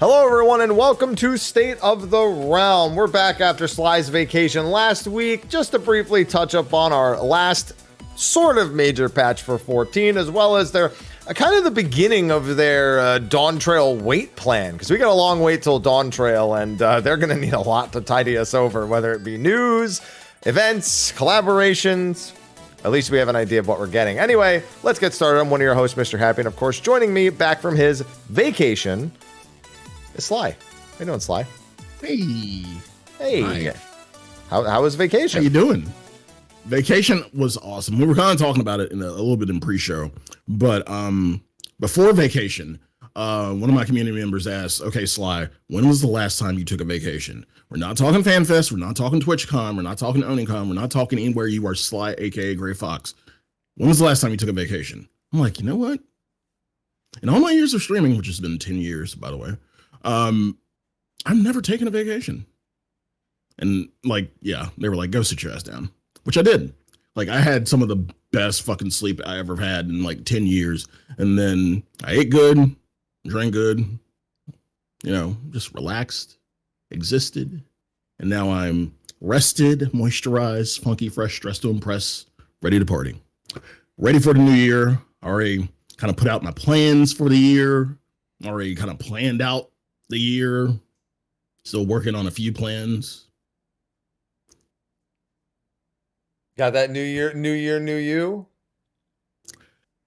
Hello, everyone, and welcome to State of the Realm. We're back after Sly's vacation last week, just to briefly touch up on our last sort of major patch for 14, as well as their kind of the beginning of their Dawntrail wait plan, because we got a long wait till Dawntrail, and they're going to need a lot to tidy us over, whether it be news, events, collaborations. At least we have an idea of what we're getting. Anyway, let's get started. I'm one of your hosts, Mr. Happy, and of course, joining me back from his vacation is Sly. How you doing, Sly? Hey. Hey. How was vacation? How you doing? Vacation was awesome. We were kind of talking about it in a little bit in pre-show, but before vacation, one of my community members asked, "Okay, Sly, when was the last time you took a vacation? We're not talking FanFest. We're not talking TwitchCon. We're not talking OwningCon. We're not talking anywhere you are Sly, aka Gray Fox. When was the last time you took a vacation?" I'm like, you know what? In all my years of streaming, which has been 10 years, by the way, I've never taken a vacation. And like, yeah, they were like, go sit your ass down, which I did. Like, I had some of the best fucking sleep I ever had in like 10 years. And then I ate good, drank good, you know, just relaxed, existed. And now I'm rested, moisturized, funky, fresh, dressed to impress, ready to party. Ready for the new year. Already kind of put out my plans for the year. Already kind of planned out the year. Still working on a few plans. Got that new year, new you?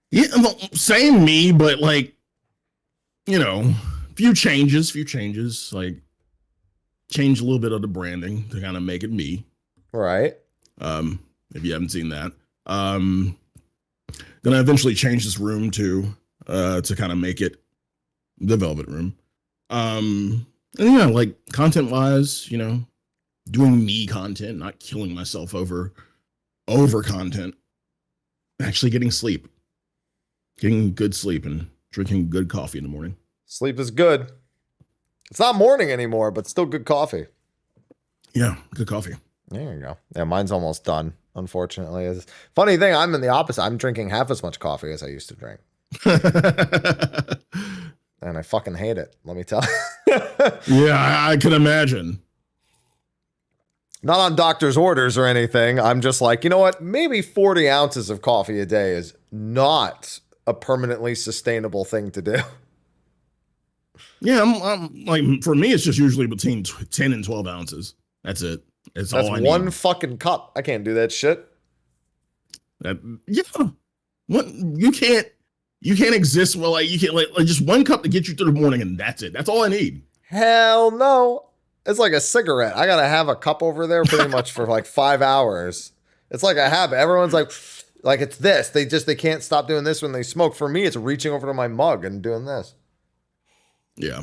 Yeah, well, same me, but like, you know, few changes, like change a little bit of the branding to kind of make it me. Right. If you haven't seen that. Gonna eventually change this room to kind of make it the Velvet Room. And yeah, like content wise, you know, doing me content, not killing myself over content, actually getting sleep, getting good sleep and drinking good coffee in the morning. Sleep is good. It's not morning anymore, but still good coffee. Yeah, good coffee. There you go. Yeah, mine's almost done, unfortunately. It's funny thing, I'm in the opposite. I'm drinking half as much coffee as I used to drink. And I fucking hate it, let me tell you. Yeah, I can imagine. Not on doctor's orders or anything. I'm just like, you know what? Maybe 40 ounces of coffee a day is not a permanently sustainable thing to do. Yeah, I'm like, for me, it's just usually between 10 and 12 ounces. That's it. That's all I need. One fucking cup. I can't do that shit. Yeah. What, you can't exist well, like you can't like just one cup to get you through the morning and that's it. That's all I need. Hell no. It's like a cigarette. I gotta have a cup over there pretty much for like 5 hours. It's like a habit. Everyone's like it's this. They can't stop doing this when they smoke. For me, it's reaching over to my mug and doing this. Yeah.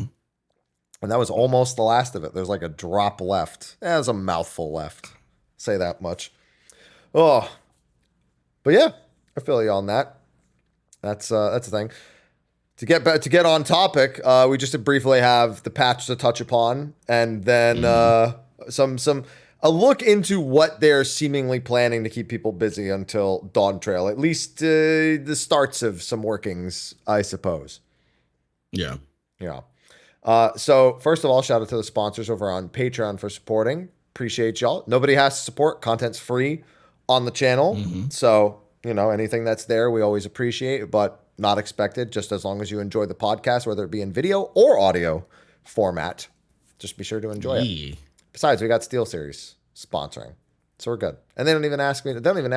And that was almost the last of it. There's like a drop left. There's a mouthful left. Say that much. Oh. But yeah, I feel you on that. That's the thing. To get on topic, we just to briefly have the patch to touch upon, and then a look into what they're seemingly planning to keep people busy until Dawntrail, at least the starts of some workings, I suppose. Yeah. Yeah. So first of all, shout out to the sponsors over on Patreon for supporting. Appreciate y'all. Nobody has to support. Content's free on the channel. Mm-hmm. So, you know, anything that's there, we always appreciate, but not expected, just as long as you enjoy the podcast, whether it be in video or audio format. Just be sure to enjoy it. Besides, we got SteelSeries sponsoring, so we're good. And they don't even ask me. They don't even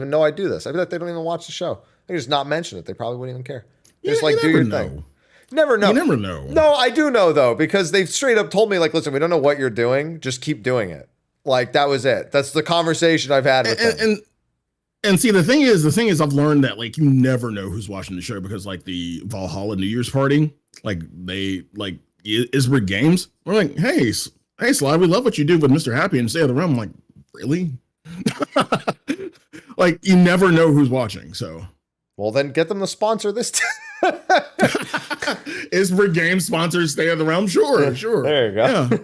know I do this. I feel like they don't even watch the show. They just not mention it. They probably wouldn't even care. Yeah, just like do your thing. Never know. You never know. No, I do know though, because they've straight up told me like, listen, we don't know what you're doing. Just keep doing it. Like that was it. That's the conversation I've had with them. And see, the thing is, I've learned that like you never know who's watching the show because like the Valhalla New Year's party, like they like Isbrid Games. We're like, hey Sly, we love what you do with Mr. Happy and Stay of the Realm. I'm like, really? Like you never know who's watching. So, well, then get them to sponsor this. Isbrid Games sponsors Stay of the Realm. Sure. There you go. Yeah.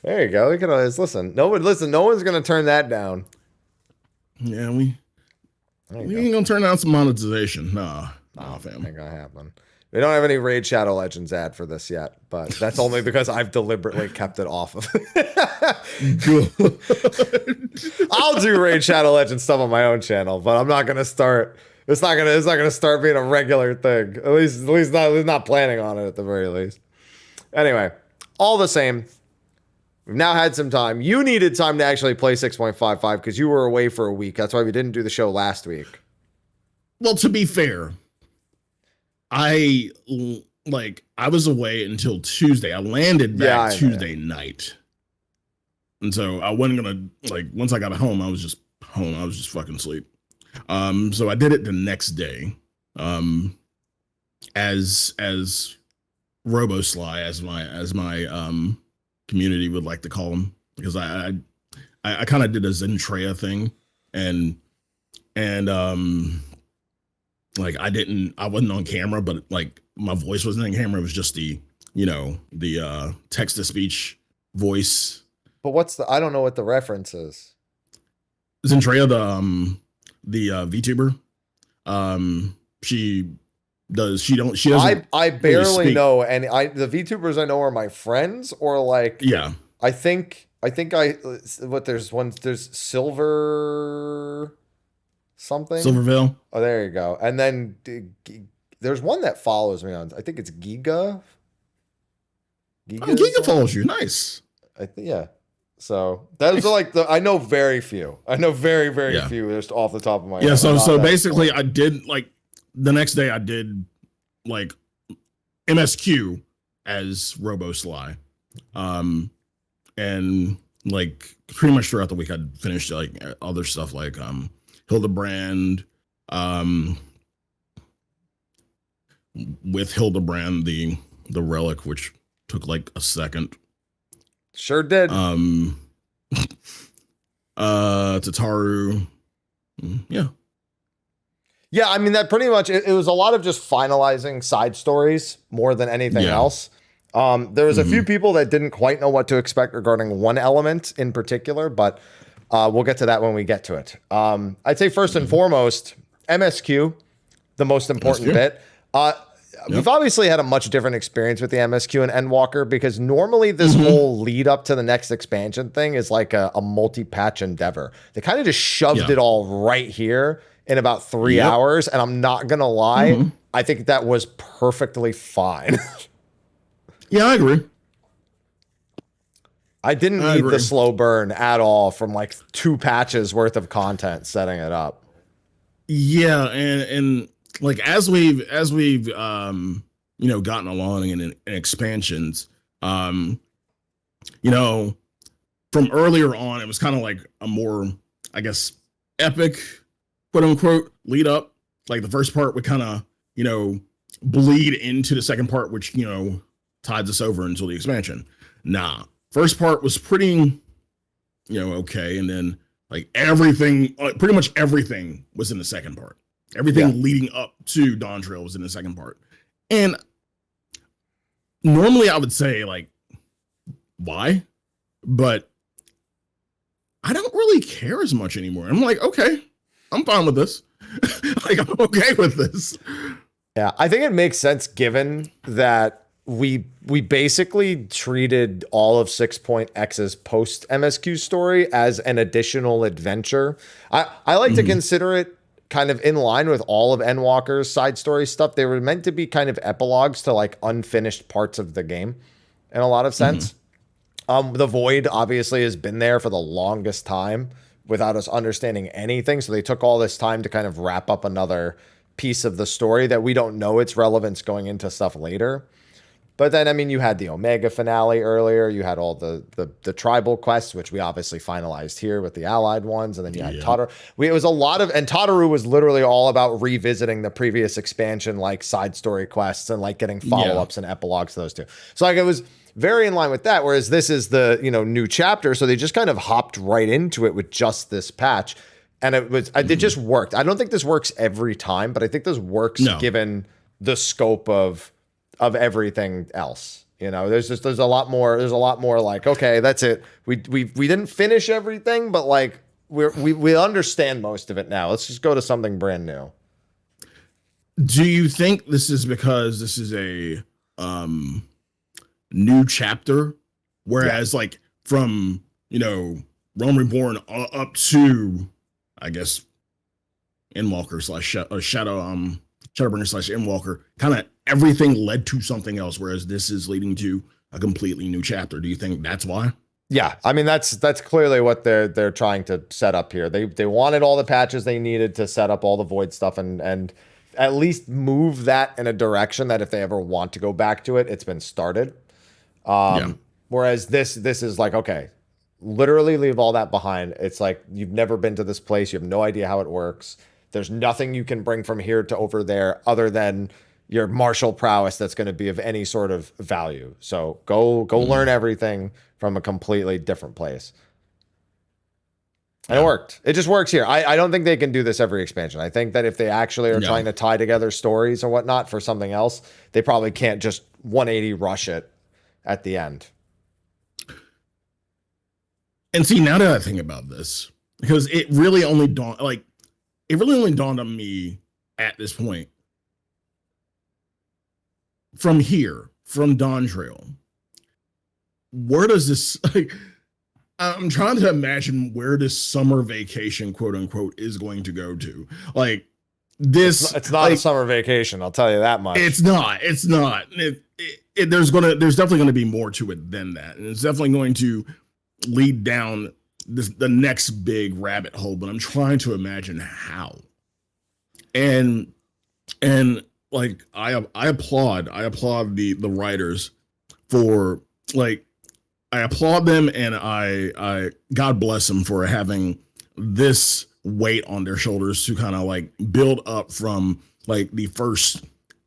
There you go. We can always listen. No one's gonna turn that down. Yeah, we ain't gonna turn down some monetization. Nah, fam. Ain't gonna happen. We don't have any Raid Shadow Legends ad for this yet, but that's only because I've deliberately kept it off of it. I'll do Raid Shadow Legends stuff on my own channel, but I'm not gonna start. It's not gonna start being a regular thing. At least not planning on it at the very least. Anyway, all the same, we've now had some time. You needed time to actually play 6.55 because you were away for a week. That's why we didn't do the show last week. Well, to be fair, I was away until Tuesday. I landed back Tuesday night. And so I wasn't gonna once I got home, I was just home. I was just fucking asleep. So I did it the next day. As Robo Sly, as my community would like to call him, because I kind of did a Zentrea thing, and I wasn't on camera, but like my voice wasn't on camera. It was just the text to speech voice. But I don't know what the reference is. Zentrea, the VTuber. She doesn't. I barely really know, and the VTubers I know are my friends, or like, yeah. I think there's Silver something. Silverville. Oh, there you go. And then there's one that follows me on. I think it's Giga. Giga follows you. Nice. Yeah. So those are like I know very few. I know very few just off the top of my head. Yeah. So basically, I did the next day I did MSQ as Robo Sly, and pretty much throughout the week I'd finished other stuff like Hildibrand, with Hildibrand the relic, which took a second. Sure did. Tataru. Yeah. Yeah, I mean, that pretty much, it was a lot of just finalizing side stories more than anything else. There was a few people that didn't quite know what to expect regarding one element in particular, but we'll get to that when we get to it. I'd say first and foremost, MSQ, the most important bit. We've obviously had a much different experience with the MSQ and Endwalker, because normally this whole lead up to the next expansion thing is like a multi-patch endeavor. They kind of just shoved it all right here in about 3 hours, and I'm not gonna lie, I think that was perfectly fine. Yeah, I agree. I didn't need the slow burn at all from 2 patches worth of content setting it up. Yeah, and as we've gotten along in expansions, from earlier on, it was kind of a more, I guess, epic, quote unquote, lead up. The first part would kind of bleed into the second part, which tides us over until the expansion. Nah, first part was pretty okay, and then everything, pretty much everything was in the second part. Everything leading up to Dawntrail was in the second part. And normally I would say why? But I don't really care as much anymore. I'm okay, I'm fine with this. I'm okay with this. Yeah, I think it makes sense given that we basically treated all of 6.x's post MSQ story as an additional adventure. I like to consider it kind of in line with all of Endwalker's side story stuff. They were meant to be kind of epilogues to unfinished parts of the game in a lot of sense. The Void obviously has been there for the longest time without us understanding anything. So they took all this time to kind of wrap up another piece of the story that we don't know its relevance going into stuff later. But then, I mean, you had the Omega finale earlier. You had all the tribal quests, which we obviously finalized here with the allied ones. And then you had Tataru. It was a lot of, and Tataru was literally all about revisiting the previous expansion, side story quests and getting follow-ups and epilogues to those two. So it was very in line with that. Whereas this is the, new chapter. So they just kind of hopped right into it with just this patch. And it just worked. I don't think this works every time, but I think this works given the scope of everything else. There's a lot more okay, that's it. We didn't finish everything, but we understand most of it now. Let's just go to something brand new. Do you think this is because this is a new chapter, whereas like from Realm Reborn up to, I guess, Endwalker slash Shadowbringer slash Endwalker, kind of everything led to something else, whereas this is leading to a completely new chapter. Do you think that's why? Yeah, I mean that's clearly what they're trying to set up here. They wanted all the patches they needed to set up all the void stuff and at least move that in a direction that if they ever want to go back to it, it's been started. Whereas this is like, okay, literally leave all that behind. It's like you've never been to this place, you have no idea how it works. There's nothing you can bring from here to over there other than your martial prowess that's going to be of any sort of value. So go learn everything from a completely different place. And it worked. It just works here. I don't think they can do this every expansion. I think that if they actually are trying to tie together stories or whatnot for something else, they probably can't just 180 rush it at the end. And see, now that I think about this, because it really only dawned on me at this point. From here, from Dawntrail, where does this, like, I'm trying to imagine where this summer vacation, quote unquote, is going to go to. Like, this, it's not a summer vacation, I'll tell you that much. It's not. There's definitely going to be more to it than that, and it's definitely going to lead down the next big rabbit hole. But I'm trying to imagine how. And like I applaud the writers for, like, I applaud them, and I God bless them for having this weight on their shoulders to kind of like build up from like the first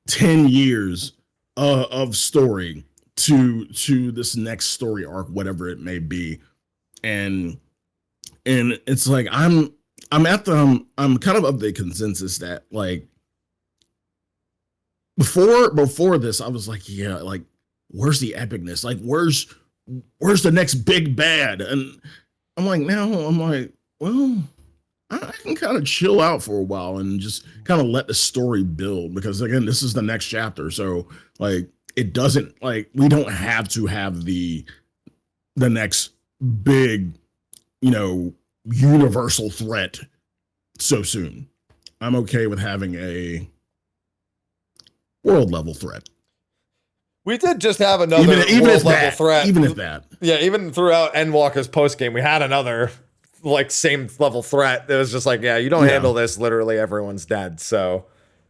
10 years of story to this next story arc, whatever it may be. And it's like I'm kind of the consensus that, like, before this, I was like, yeah, like, where's the epicness? Like, where's the next big bad? And I'm like, well, I can kind of chill out for a while and just kind of let the story build, because again, this is the next chapter. So like, it doesn't, like, we don't have to have the next big, universal threat so soon. I'm okay with having a world level threat. We did just have another world level threat. Even if that. Yeah, even throughout Endwalker's post game, we had another like same level threat. It was just like, yeah, you don't handle this, literally everyone's dead. So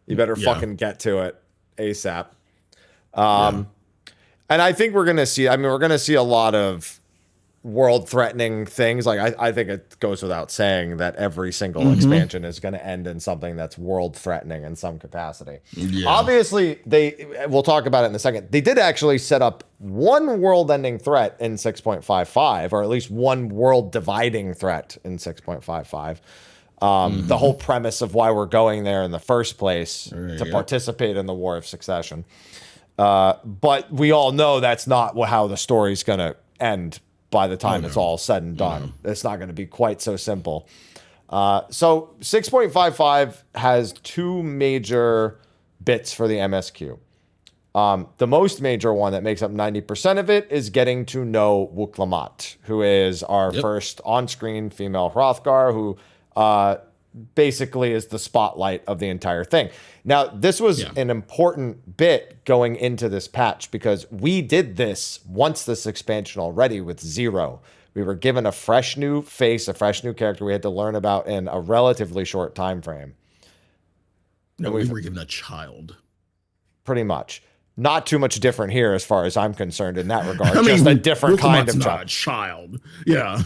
you better fucking get to it ASAP. And I think we're gonna see a lot of world threatening things. Like I think it goes without saying that every single expansion is going to end in something that's world threatening in some capacity. Obviously, we'll talk about it in a second. They did actually set up one world ending threat in 6.55, or at least one world dividing threat in 6.55. The whole premise of why we're going there in the first place to participate in the War of Succession. But we all know that's not how the story's going to end. By the time it's all said and done, it's not going to be quite so simple. So 6.55 has two major bits for the MSQ. The most major one that makes up 90% of it is getting to know Wuk Lamat, who is our first on-screen female Hrothgar, who basically is the spotlight of the entire thing. Now, this was an important bit going into this patch, because we did this once this expansion already with Zero. We were given a fresh new face, a fresh new character we had to learn about in a relatively short time frame. No, we were given a child. Pretty much. Not too much different here as far as I'm concerned in that regard. Just a different kind of child. Yeah.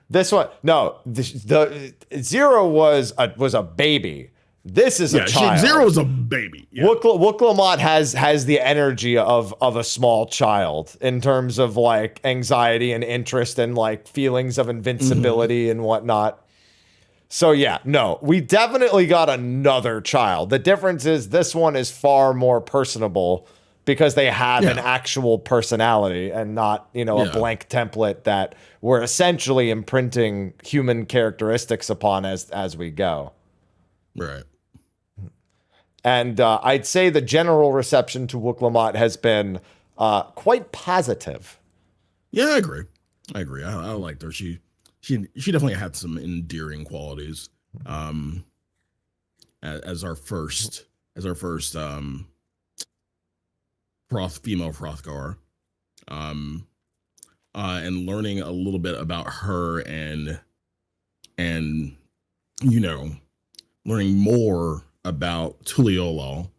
This one, no, the Zero was a baby. This is a child. Zero is a baby. Yeah. Wuk Lamat has the energy of a small child in terms of like anxiety and interest and like feelings of invincibility and whatnot. So yeah, no, we definitely got another child. The difference is this one is far more personable, because they have an actual personality and not, a blank template that we're essentially imprinting human characteristics upon as we go. Right. And I'd say the general reception to Wuk Lamat has been quite positive. Yeah, I agree. I liked her. She definitely had some endearing qualities. As our first female Hrothgar. And learning a little bit about her and learning more about Tuliolal.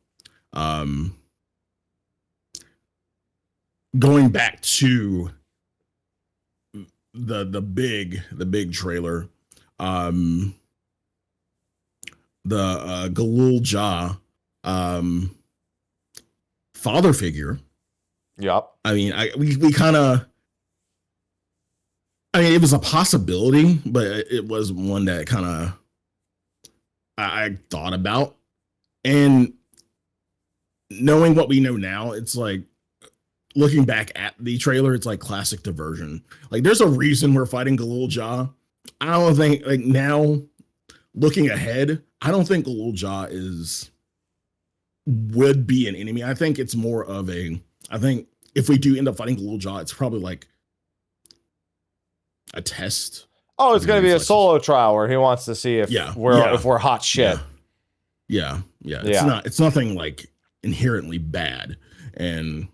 Going back to the big trailer, the Galul Jah father figure. Yep. I mean, we kind of. I mean, it was a possibility, but it was one that kind of I thought about. And knowing what we know now, it's like looking back at the trailer, it's like classic diversion. Like, there's a reason we're fighting Galul Jah. I don't think, like, now looking ahead, I don't think Galul Jah would be an enemy. I think it's more of I think if we do end up fighting Galul Jah, it's probably like a test. Oh, it's going to be a solo trial where he wants to see if we're hot shit. Yeah. It's nothing like inherently bad, and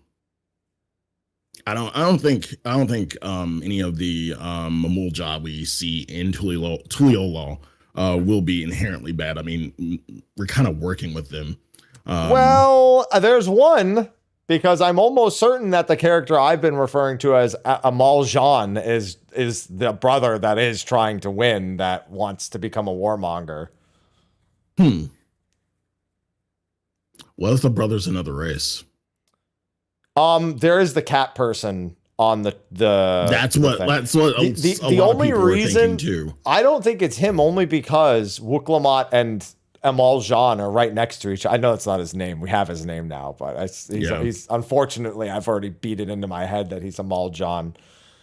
I don't think any of the Mamul Jah we see in Tuliolal will be inherently bad. I mean, we're kind of working with them. Well, there's one. Because I'm almost certain that the character I've been referring to as Amal Jean is the brother that is trying to win, that wants to become a warmonger. What if the brother's another race? There is the cat person on the That's what the only reason too. I don't think it's him, only because Wuk Lamat and Amal Jean are right next to each other. I know it's not his name. We have his name now, but he's unfortunately, I've already beat it into my head that he's Amal Jean.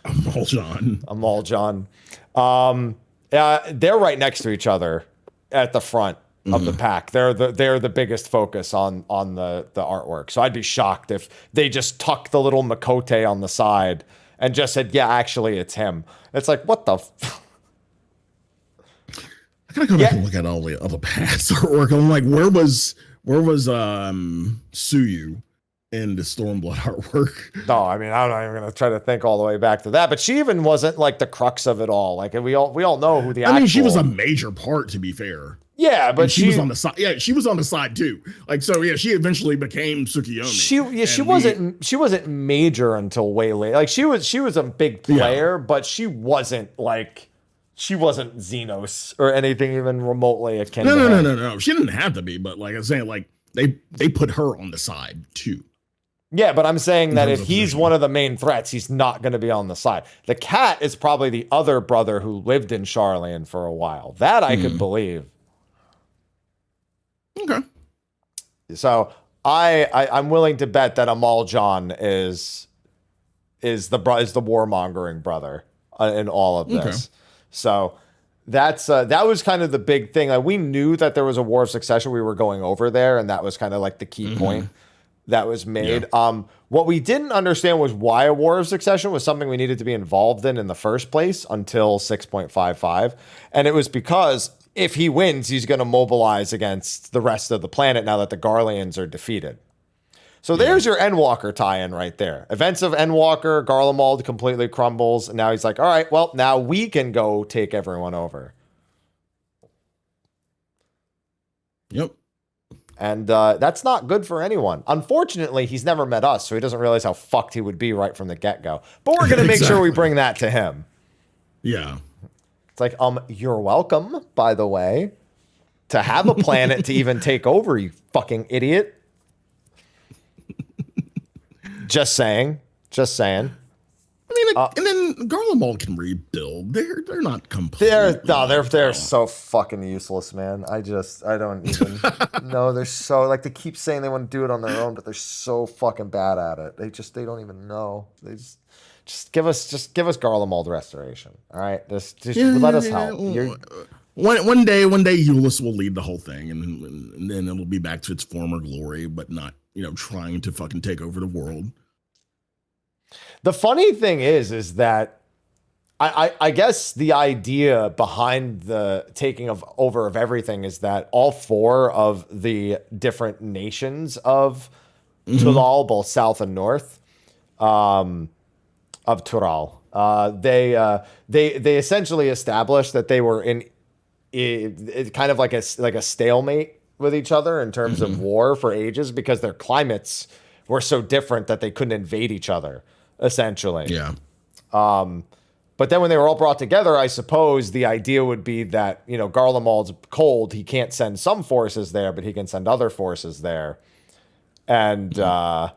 Amal Jean. They're right next to each other at the front of the pack. They're the biggest focus on the artwork. So I'd be shocked if they just tucked the little Makote on the side and just said, yeah, actually it's him. It's like, what the I gotta go back and look at all the other past artwork. I'm like, where was Suyu in the Stormblood artwork? No, I mean, I'm not even gonna try to think all the way back to that. But she even wasn't like the crux of it all. Like, we all know who the. I mean, she was a major part, to be fair. Yeah, but she was on the side. Yeah, she was on the side too. Like, so yeah, she eventually became Tsukiyomi. She wasn't major until way late. Like, she was a big player, but she wasn't like. She wasn't Xenos or anything even remotely akin to her. No. She didn't have to be, but like I'm saying, like they put her on the side too. Yeah, but I'm saying that if he's one of the main threats, he's not going to be on the side. The cat is probably the other brother who lived in Sharlayan for a while. That I could believe. Okay. So I'm willing to bet that Amal John is the warmongering brother in all of this. Okay. So that was kind of the big thing. Like, we knew that there was a War of Succession. We were going over there, and that was kind of like the key point that was made. Yeah. What we didn't understand was why a War of Succession was something we needed to be involved in the first place until 6.55. And it was because if he wins, he's going to mobilize against the rest of the planet now that the Garleans are defeated. So there's your Endwalker tie-in right there. Events of Endwalker, Garlemald completely crumbles. And now he's like, all right, well, now we can go take everyone over. Yep. And that's not good for anyone. Unfortunately, he's never met us, so he doesn't realize how fucked he would be right from the get-go. But we're going to make sure we bring that to him. Yeah. It's like, you're welcome, by the way, to have a planet to even take over, you fucking idiot. Just saying. I mean, and then Garlemald can rebuild. They're not complete. They're so fucking useless, man. I don't even know. They're so, like, they keep saying they want to do it on their own, but they're so fucking bad at it. They don't even know. They just give us Garlemald restoration. All right, just let us help. one day, Euless will lead the whole thing, and then it'll be back to its former glory, but not, trying to fucking take over the world. The funny thing is that I guess the idea behind the taking over of everything is that all 4 of the different nations of Tulal, both south and north, of Tural, they essentially established that they were in kind of like a stalemate with each other in terms of war for ages because their climates were so different that they couldn't invade each other, essentially. Yeah. But then when they were all brought together, I suppose the idea would be that, Garlemald's cold. He can't send some forces there, but he can send other forces there. And that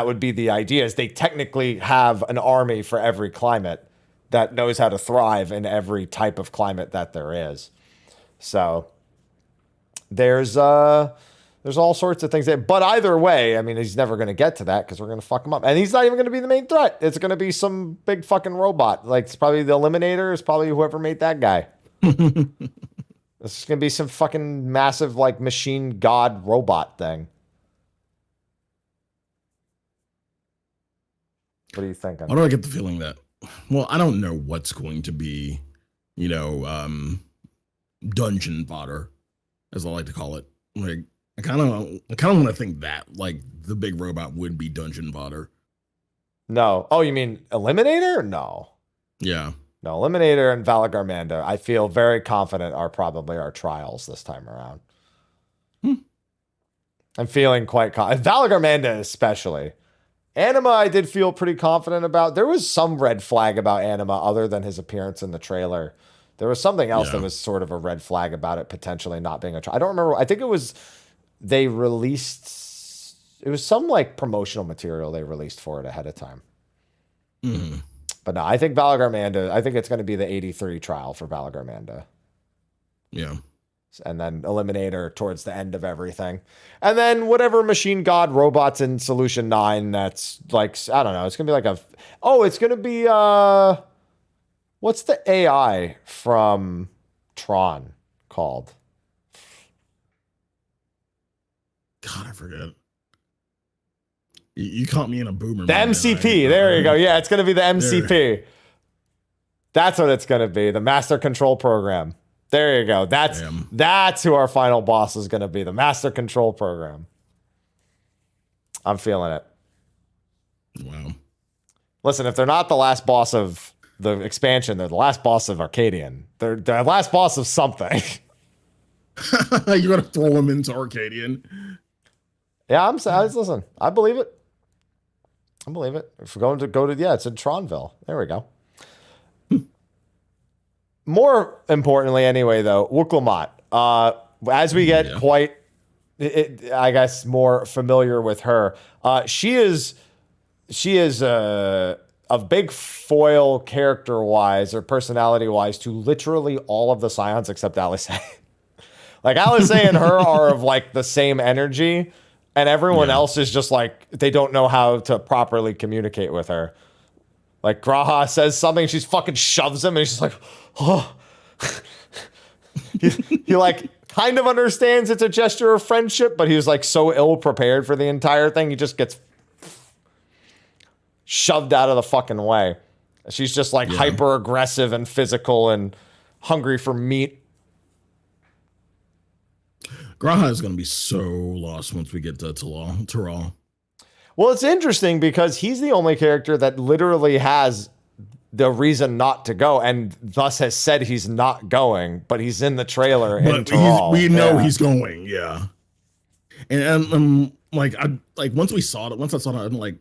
would be the idea, is they technically have an army for every climate that knows how to thrive in every type of climate that there is. So there's all sorts of things but either way, I mean, he's never going to get to that because we're going to fuck him up. And he's not even going to be the main threat. It's going to be some big fucking robot. Like, it's probably the Eliminator. It's probably whoever made that guy. It's going to be some fucking massive, like, machine god robot thing. What are you thinking? Why do I get the feeling that, well, I don't know what's going to be, dungeon fodder, as I like to call it. Like, I kind of want to think that, like, the big robot would be dungeon fodder. No. Oh, you mean Eliminator? No. Yeah. No, Eliminator and Valagarmanda, I feel very confident, are probably our trials this time around. I'm feeling quite confident. Valagarmanda especially. Anima, I did feel pretty confident about. There was some red flag about Anima other than his appearance in the trailer. There was something else that was sort of a red flag about it potentially not being a trial. I don't remember. I think it was they released. It was some like promotional material they released for it ahead of time. Mm-hmm. But no, I think Valagarmanda, I think it's going to be the 83 trial for Valagarmanda. Yeah. And then Eliminator towards the end of everything. And then whatever machine god robots in Solution 9 that's like, I don't know, it's going to be like it's going to be, what's the AI from Tron called? God, I forget. You caught me in a boomer. The MCP. There you go. Yeah, it's going to be the MCP. There. That's what it's going to be. The Master Control Program. There you go. That's who our final boss is going to be. The Master Control Program. I'm feeling it. Wow. Listen, if they're not the last boss of the expansion, they're the last boss of Arcadian. They're the last boss of something. You're going to throw him into Arcadian. Yeah, listen, I believe it. If we're going to go to, it's in Tronville. There we go. More importantly, anyway, though, Wuk Lamat. As we get quite, I guess, more familiar with her, she is a big foil character-wise or personality-wise to literally all of the Scions except Alice. Like, Alice and her are of like the same energy. And everyone else is just like, they don't know how to properly communicate with her. Like, Graha says something, she fucking shoves him, and he's just like, oh. he like kind of understands it's a gesture of friendship, but he was like so ill prepared for the entire thing, he just gets shoved out of the fucking way. She's just like hyper aggressive and physical and hungry for meat. Graha is going to be so lost once we get to Tural. Well, it's interesting because he's the only character that literally has the reason not to go and thus has said he's not going, but he's in the trailer in Tural. We know he's going, yeah. And once I saw it, I'm like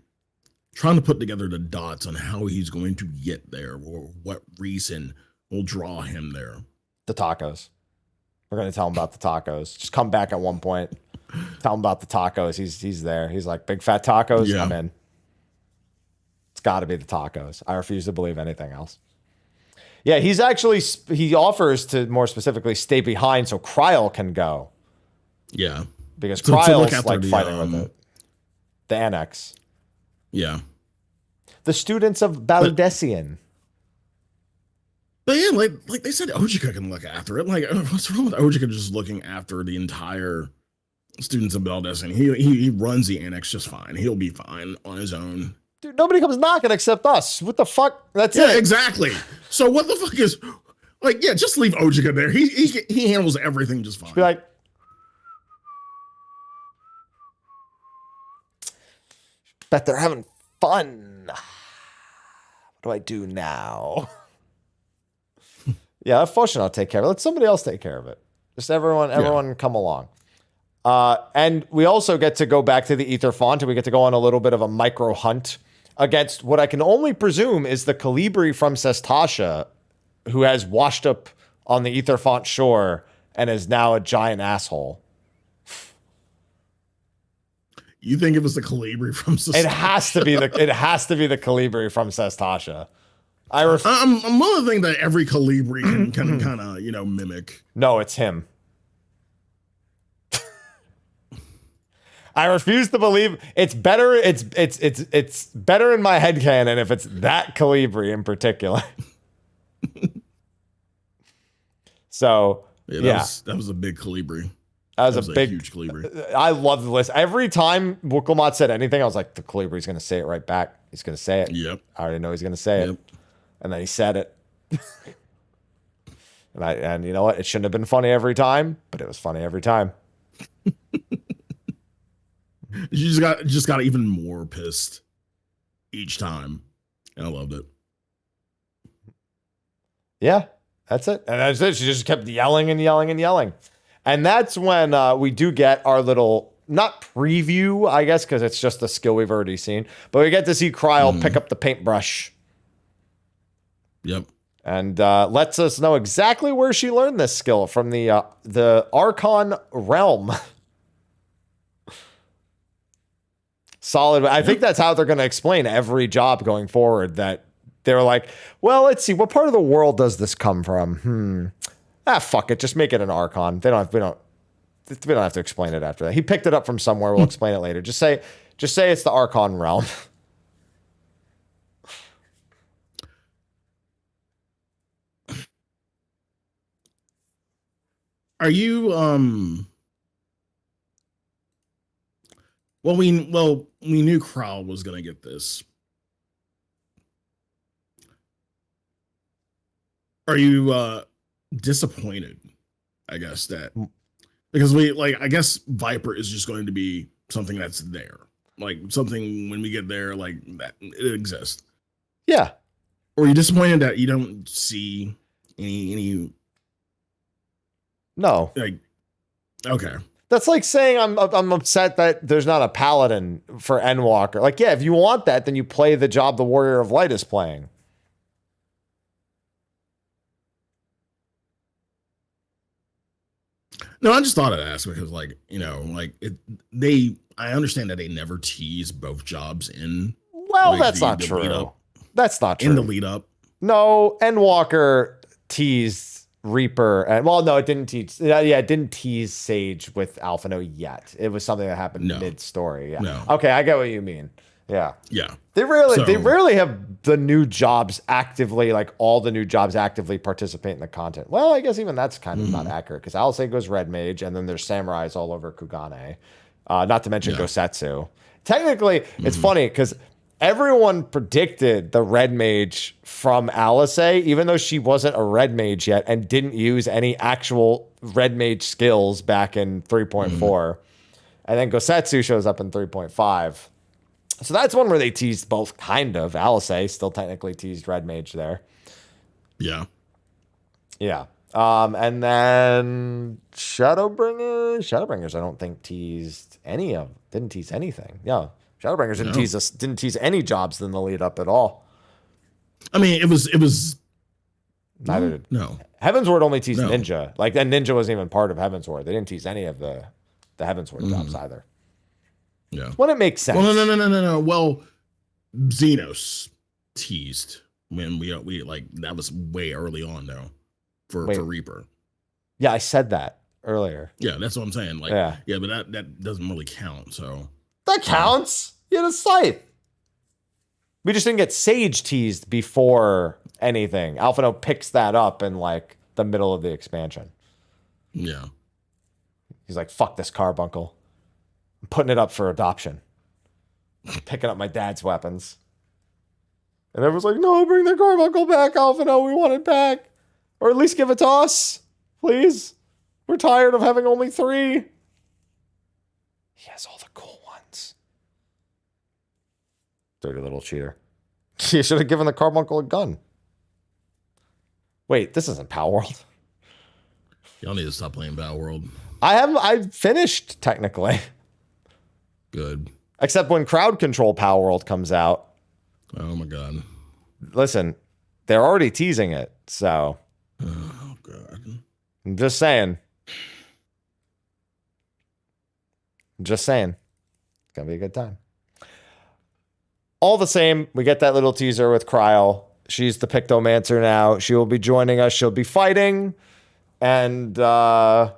trying to put together the dots on how he's going to get there or what reason will draw him there. The tacos. We're going to tell him about the tacos. Just come back at one point. Tell him about the tacos. He's there. He's like, big fat tacos? Yeah. I'm in. It's got to be the tacos. I refuse to believe anything else. Yeah, he offers to more specifically stay behind so Kryl can go. Yeah. Because Kryl's like fighting with it. The annex. Yeah. The students of Baldessian. But yeah, like they said, Ojika can look after it. Like, what's wrong with Ojika just looking after the entire students of Bell Destiny? He runs the annex just fine. He'll be fine on his own. Dude, nobody comes knocking except us. What the fuck? That's it. Yeah, exactly. So what the fuck is like? Yeah, just leave Ojika there. He handles everything just fine. Be like, bet they're having fun. What do I do now? Yeah, unfortunately, I'll take care of it. Let somebody else take care of it. Just everyone come along. And we also get to go back to the Ether Font, and we get to go on a little bit of a micro hunt against what I can only presume is the Colibri from Sestasha, who has washed up on the Ether Font shore and is now a giant asshole. You think it was the Colibri from Sestasha? It has to be the Colibri from Sestasha. I'm willing to think that every Colibri can kind of mimic. No, it's him. I refuse to believe it's better. It's better in my headcanon if it's that Colibri in particular. So that was a big Colibri. That was a big, huge Colibri. I love the list. Every time Wuk Lamat said anything, I was like, the Calibri's going to say it right back. He's going to say it. Yep. I already know he's going to say it. And then he said it. and you know what? It shouldn't have been funny every time, but it was funny every time. You just got even more pissed each time. And I loved it. Yeah, that's it. And that's it. She just kept yelling and yelling and yelling. And that's when we do get our little, not preview, I guess, because it's just a skill we've already seen. But we get to see Kryl pick up the paintbrush. Yep. And lets us know exactly where she learned this skill from the Archon realm. Solid. I think that's how they're going to explain every job going forward. That they're like, well, let's see, what part of the world does this come from? Fuck it, just make it an Archon. We don't have to explain it after that. He picked it up from somewhere. We'll explain it later. Just say it's the Archon realm. Are you Well, we knew Kryl was gonna get this. Are you disappointed? I guess that because I guess Viper is just going to be something that's there, like something when we get there, like that it exists. Yeah. Or are you disappointed that you don't see any? No. Like, okay. That's like saying I'm upset that there's not a paladin for Endwalker. Like, yeah, if you want that, then you play the job the Warrior of Light is playing. No, I just thought I'd ask because, I understand that they never tease both jobs in. Well, that's not true. That's not true. In the lead up. No, Endwalker teased Reaper. And, well, no, it didn't tease. Yeah, it didn't tease Sage with Alphino yet. It was something that happened mid-story. Yeah. No. Okay, I get what you mean. Yeah. Yeah. They rarely have the new jobs actively, like all the new jobs actively participate in the content. Well, I guess even that's kind of not accurate because Alise goes Red Mage and then there's samurais all over Kugane. Not to mention Gosetsu. Technically, it's funny because everyone predicted the Red Mage from Alise, even though she wasn't a Red Mage yet and didn't use any actual Red Mage skills back in 3.4. And then Gosetsu shows up in 3.5. So that's one where they teased both, kind of. Alise still technically teased Red Mage there. Yeah. Yeah. And then Shadowbringers, I don't think didn't tease anything. Yeah. Shadowbringers didn't tease any jobs in the lead up at all. I mean, it was neither did. No. Heavensward only teased Ninja. Like, and Ninja wasn't even part of Heavensward. They didn't tease any of the Heavensward jobs either. Yeah. When it makes sense. Well, no. Well, Xenos teased when we that was way early on though for Reaper. Yeah, I said that earlier. Yeah, that's what I'm saying. Like, yeah, but that doesn't really count. So that counts. You had a scythe. We just didn't get Sage teased before anything. Alphino picks that up in like the middle of the expansion. Yeah. He's like, fuck this carbuncle. I'm putting it up for adoption. Picking up my dad's weapons. And everyone's like, no, bring the carbuncle back, Alphino. We want it back. Or at least give it to us. Please. We're tired of having only 3. He has all the cool ones. Dirty little cheater. You should have given the carbuncle a gun. Wait, this isn't Power World. Y'all need to stop playing Battle World. I finished, technically. Good. Except when Crowd Control Power World comes out. Oh, my God. Listen, they're already teasing it, so. Oh, God. I'm just saying. It's going to be a good time. All the same, we get that little teaser with Kryl. She's the Pictomancer now. She will be joining us. She'll be fighting. And, yeah,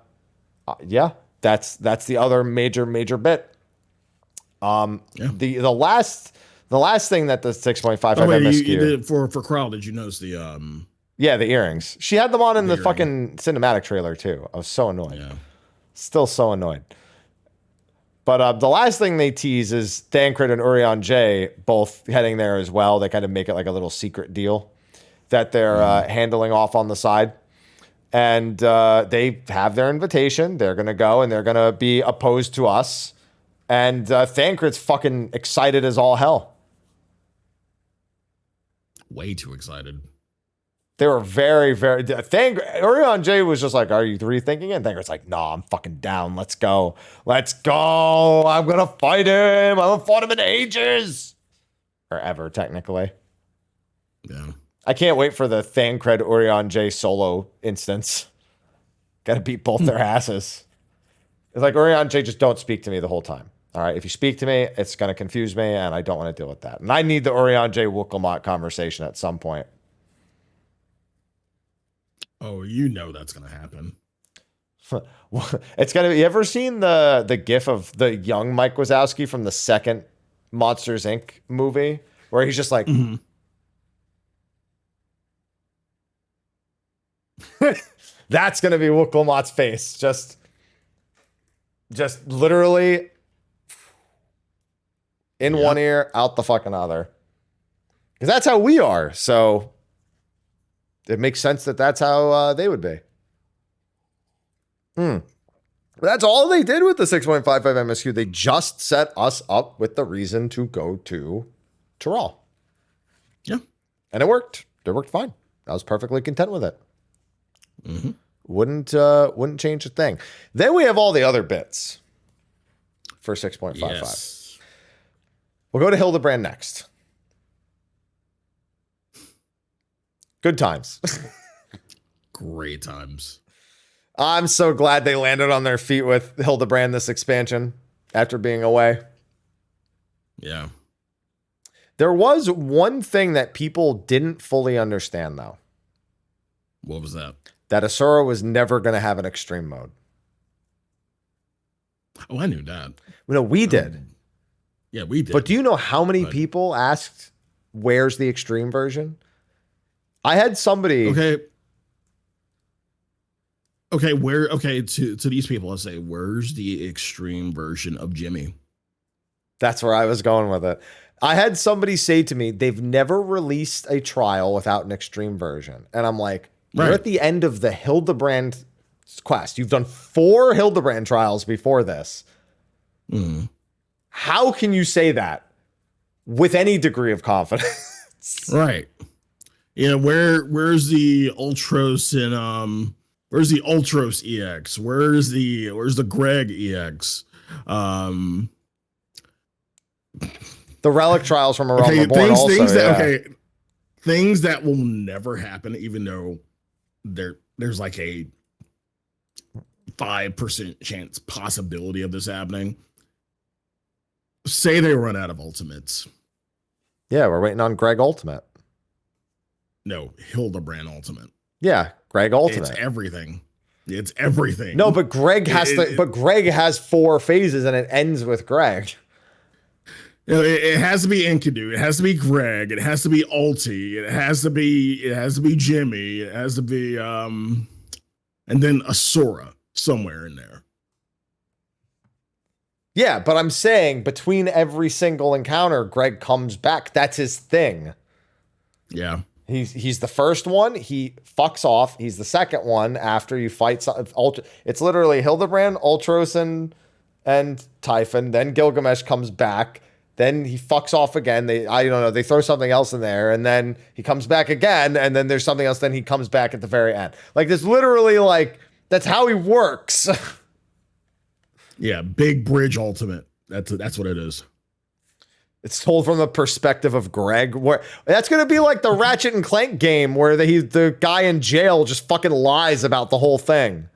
that's the other major bit. The last thing that the 6.55 MSQ. You did for Kryl, did you notice the Yeah, the earrings. She had them on in the earring. fucking cinematic trailer too. I was so annoyed. Yeah. Still so annoyed. But the last thing they tease is Thancred and Urion J both heading there as well. They kind of make it like a little secret deal that they're handling off on the side. And they have their invitation. They're going to go and they're going to be opposed to us. And Thancred's fucking excited as all hell. Way too excited. They were very, very... Urion J was just like, are you rethinking it? And Thancred's like, no, I'm fucking down. Let's go. Let's go. I'm going to fight him. I haven't fought him in ages. Or ever, technically. Yeah. I can't wait for the Thancred Urion J solo instance. Got to beat both their asses. It's like, Urion J, just don't speak to me the whole time. All right, if you speak to me, it's going to confuse me, and I don't want to deal with that. And I need the Urion J Wuk Lamat conversation at some point. Oh, you know that's going to happen. It's going to be... You ever seen the gif of the young Mike Wazowski from the second Monsters, Inc. movie? Where he's just like... Mm-hmm. That's going to be Wuk Lamat's face. Just literally... in one ear, out the fucking other. Because that's how we are. So it makes sense that that's how they would be. But that's all they did with the 6.55 MSQ. They just set us up with the reason to go to Tyrell. Yeah. And it worked. It worked fine. I was perfectly content with it. Mm-hmm. Wouldn't change a thing. Then we have all the other bits for 6.55. Yes. We'll go to Hildibrand next. Good times. Great times. I'm so glad they landed on their feet with Hildibrand this expansion after being away. Yeah. There was one thing that people didn't fully understand, though. What was that? That Asura was never going to have an extreme mode. Oh, I knew that. No, we did. Yeah, we did. But do you know how many people asked, where's the extreme version? I had somebody... Okay, to these people, I say, where's the extreme version of Jimmy? That's where I was going with it. I had somebody say to me, they've never released a trial without an extreme version. And I'm like, you're at the end of the Hildibrand quest. You've done 4 Hildibrand trials before this. Mm. How can you say that with any degree of confidence? Right. Yeah, where's the Ultros and where's the Ultros EX? Where's the Greg EX? The relic trials from A Realm Reborn things that will never happen, even though there's like a 5% chance possibility of this happening. Say they run out of ultimates. Yeah, we're waiting on Greg Ultimate. No, Hildibrand Ultimate. Yeah, Greg Ultimate. It's everything. It's everything. No, but Greg has Greg has 4 phases and it ends with Greg. You know, it has to be Enkidu. It has to be Greg. It has to be Ulti. It has to be Jimmy. It has to be and then Asura somewhere in there. Yeah, but I'm saying between every single encounter, Greg comes back. That's his thing. Yeah. He's the first one. He fucks off. He's the second one after you fight. It's literally Hildibrand, Ultros, and Typhon. Then Gilgamesh comes back. Then he fucks off again. I don't know. They throw something else in there, and then he comes back again. And then there's something else. Then he comes back at the very end. Like there's literally like that's how he works. Yeah, Big Bridge Ultimate. That's what it is. It's told from the perspective of Greg. Where that's gonna be like the Ratchet and Clank game where the guy in jail just fucking lies about the whole thing.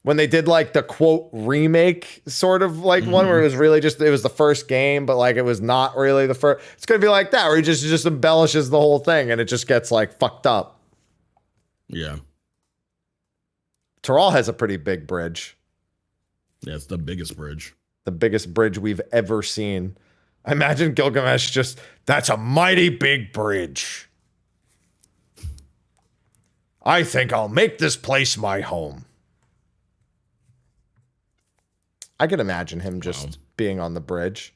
When they did like the quote remake sort of like one where it was really just it was the first game, but like it was not really the first. It's gonna be like that where he just embellishes the whole thing and it just gets like fucked up. Yeah. Taral has a pretty big bridge. Yeah, it's the biggest bridge. The biggest bridge we've ever seen. I imagine Gilgamesh that's a mighty big bridge. I think I'll make this place my home. I could imagine him just being on the bridge.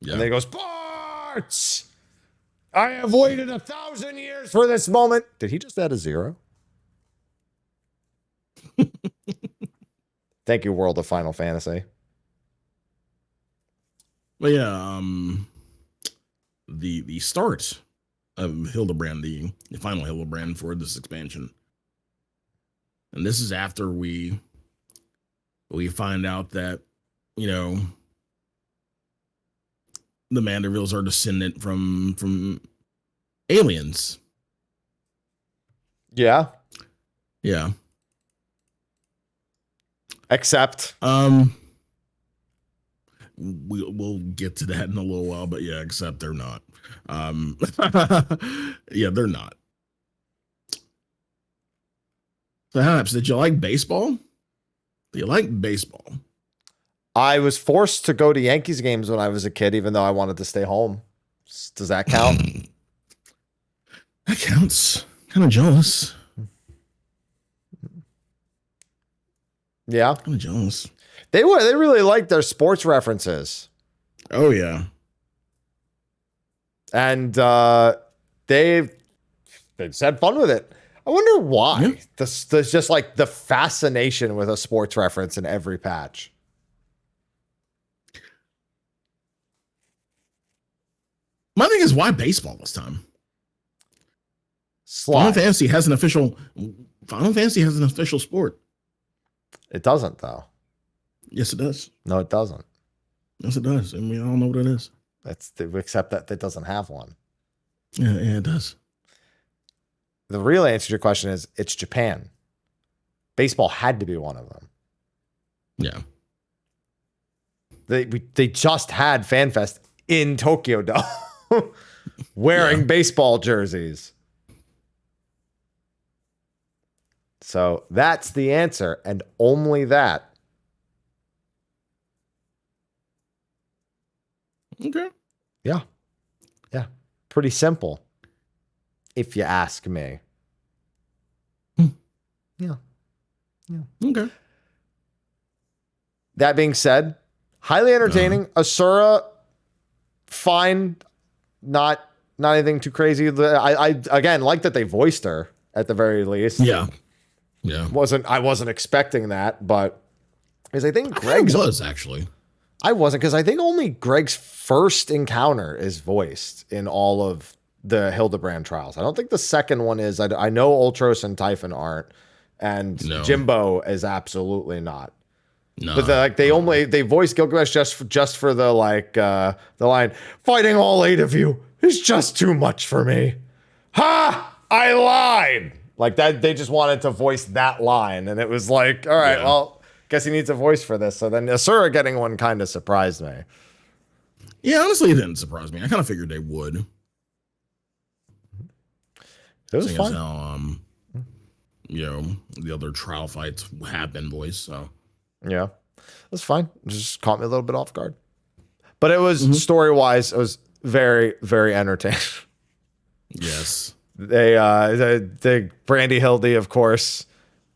Yeah. And then he goes, Barts! I have waited 1,000 years for this moment. Did he just add a 0? Thank you, World of Final Fantasy. Well, yeah, the start of Hildibrand, the final Hildibrand for this expansion. And this is after we find out that, you know, the Mandervilles are descendant from aliens. Yeah. Yeah. Except we'll get to that in a little while, but yeah, except they're not. Yeah, they're not. So Haps, did you like baseball? Do you like baseball? I was forced to go to Yankees games when I was a kid, even though I wanted to stay home. Does that count? That counts. Kind of jealous. Yeah. Kind of jealous. They really liked their sports references. Oh, yeah. And they've had fun with it. I wonder why. Yeah. There's just like the fascination with a sports reference in every patch. My thing is, why baseball this time? Sly. Final Fantasy has an official sport. It doesn't, though. Yes, it does. No, it doesn't. Yes, it does. And we all know what it is. Except that it doesn't have one. Yeah, it does. The real answer to your question is it's Japan. Baseball had to be one of them. Yeah. They just had FanFest in Tokyo Dome wearing baseball jerseys. So that's the answer, and only that. Okay. Yeah. Yeah. Pretty simple, if you ask me. Yeah. Yeah. Okay. That being said, highly entertaining. Asura, fine. Not anything too crazy. I again like that they voiced her at the very least. Yeah. Yeah. I wasn't expecting that, but because I think Greg's was actually. I wasn't, because I think only Greg's first encounter is voiced in all of the Hildibrand trials. I don't think the second one is. I know Ultros and Typhon aren't, and Jimbo is absolutely not. No, but they voiced Gilgamesh just for the the line, "Fighting all 8 of you is just too much for me." Ha! I lied. Like that, they just wanted to voice that line, and it was like, all right, well, guess he needs a voice for this. So then Asura getting one kind of surprised me. Yeah, honestly, it didn't surprise me. I kind of figured they would. It was fun. How, the other trial fights have been voiced. So yeah, that's fine. It just caught me a little bit off guard. But it was story-wise, it was very, very entertaining. Yes. The Brandy Hildy, of course,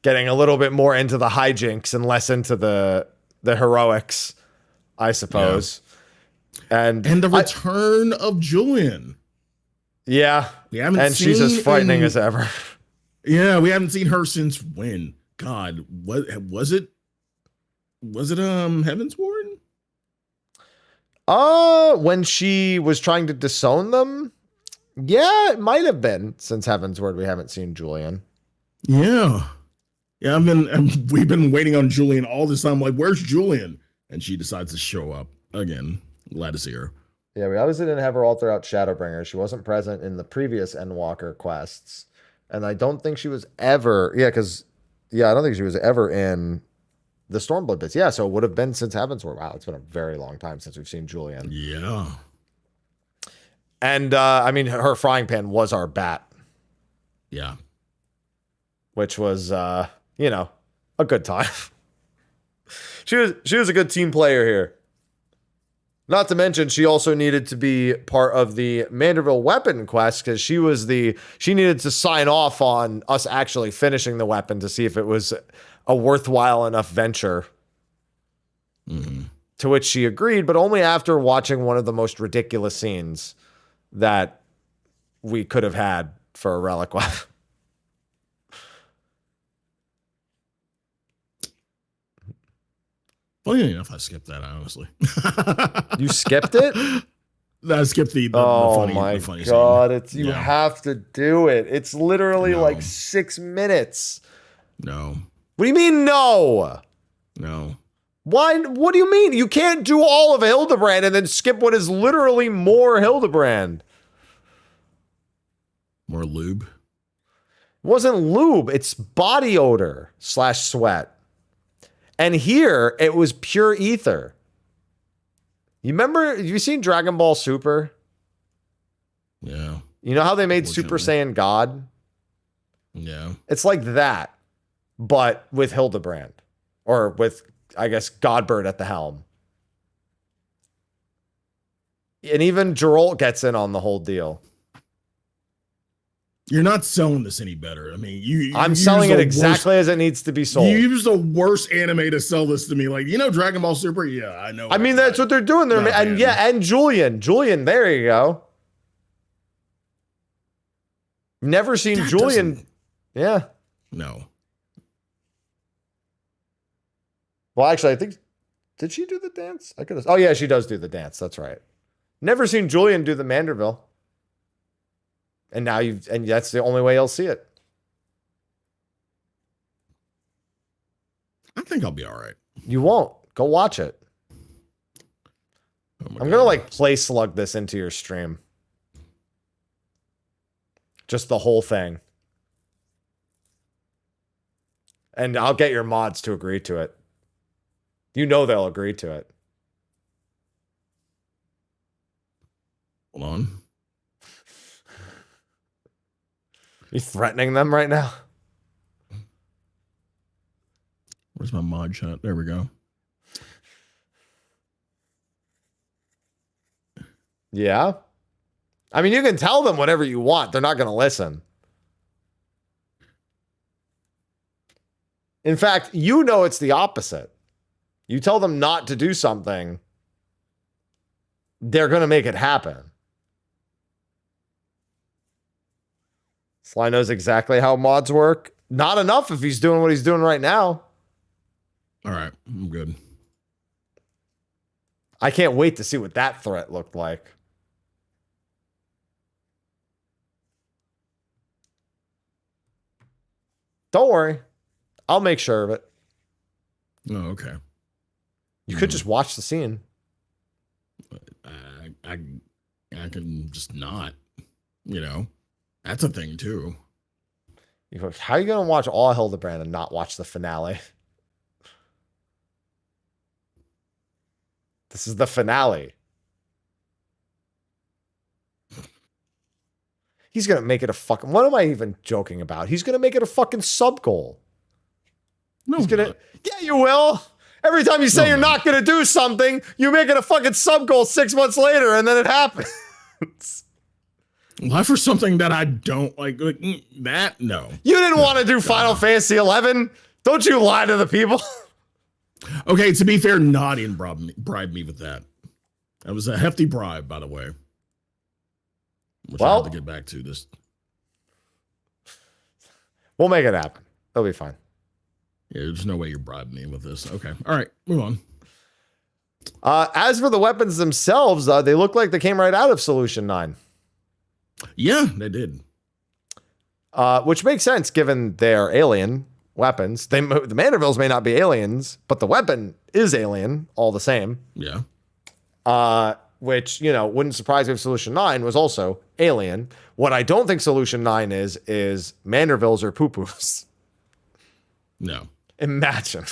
getting a little bit more into the hijinks and less into the heroics, I suppose. Yeah. And the return of Julian. Yeah. And she's as frightening as ever. Yeah, we haven't seen her since when? God, what was it? Was it Heavensward? When she was trying to disown them? Yeah, it might have been. Since Heavensward, we haven't seen Julian. Yeah. Yeah, we've been waiting on Julian all this time. Like, where's Julian? And she decides to show up again. Glad to see her. Yeah, we obviously didn't have her all throughout Shadowbringer. She wasn't present in the previous Endwalker quests. And I don't think she was ever... I don't think she was ever in the Stormblood bits. Yeah, so it would have been since Heavensward. Wow, it's been a very long time since we've seen Julian. Yeah. And, her frying pan was our bat. Yeah. Which was, a good time. She was a good team player here. Not to mention, she also needed to be part of the Manderville weapon quest because she needed to sign off on us actually finishing the weapon to see if it was a worthwhile enough venture. Mm-hmm. To which she agreed, but only after watching one of the most ridiculous scenes that we could have had for a relic weapon. Funny enough, I skipped that, honestly. You skipped it? I skipped the funny God, scene. You have to do it. It's literally like 6 minutes. No. What do you mean, no? No. Why? What do you mean? You can't do all of Hildibrand and then skip what is literally more Hildibrand. More lube? It wasn't lube. It's body odor / sweat. And here, it was pure ether. You seen Dragon Ball Super? Yeah. You know how they made Super Saiyan God? Yeah. It's like that, but with Hildibrand. Or with, I guess, Godbird at the helm. And even Geralt gets in on the whole deal. You're not selling this any better. I mean, I'm selling it exactly as it needs to be sold. You use the worst anime to sell this to me. Like, Dragon Ball Super? Yeah, I know. I mean, that's what they're doing. And Julian. Julian, there you go. Never seen Julian. Yeah. No. Well, actually, I think, did she do the dance? Oh, yeah, she does do the dance. That's right. Never seen Julian do the Manderville. And now and that's the only way you'll see it. I think I'll be all right. You won't. Go watch it. I'm going to play slug this into your stream. Just the whole thing. And I'll get your mods to agree to it. They'll agree to it. Hold on. You threatening them right now? Where's my mod shot? There we go. Yeah. I mean, you can tell them whatever you want. They're not going to listen. In fact, it's the opposite. You tell them not to do something, they're going to make it happen. Sly knows exactly how mods work. Not enough if he's doing what he's doing right now. All right, I'm good. I can't wait to see what that threat looked like. Don't worry. I'll make sure of it. Oh, okay. You could just watch the scene. I can just not, That's a thing, too. How are you going to watch all Hildibrand and not watch the finale? This is the finale. He's going to make it a fucking... What am I even joking about? He's going to make it a fucking sub-goal. No, he's going to... Yeah, you will. Every time you say you're not going to do something, you make it a fucking sub goal 6 months later, and then it happens. Why for something that I don't like that? No. You didn't want to do Final Fantasy 11. Don't you lie to the people. Okay, to be fair, Naughty bribed me with that. That was a hefty bribe, by the way. Which I have to get back to this. We'll make it happen. It'll be fine. Yeah, there's no way you bribed me with this. Okay. All right, move on. As for the weapons themselves, they look like they came right out of Solution 9. Yeah, they did. Which makes sense given their alien weapons. The Mandervilles may not be aliens, but the weapon is alien all the same. Yeah. Which, wouldn't surprise me if Solution 9 was also alien. What I don't think Solution 9 is Mandervilles or poo-poos. No. Imagine.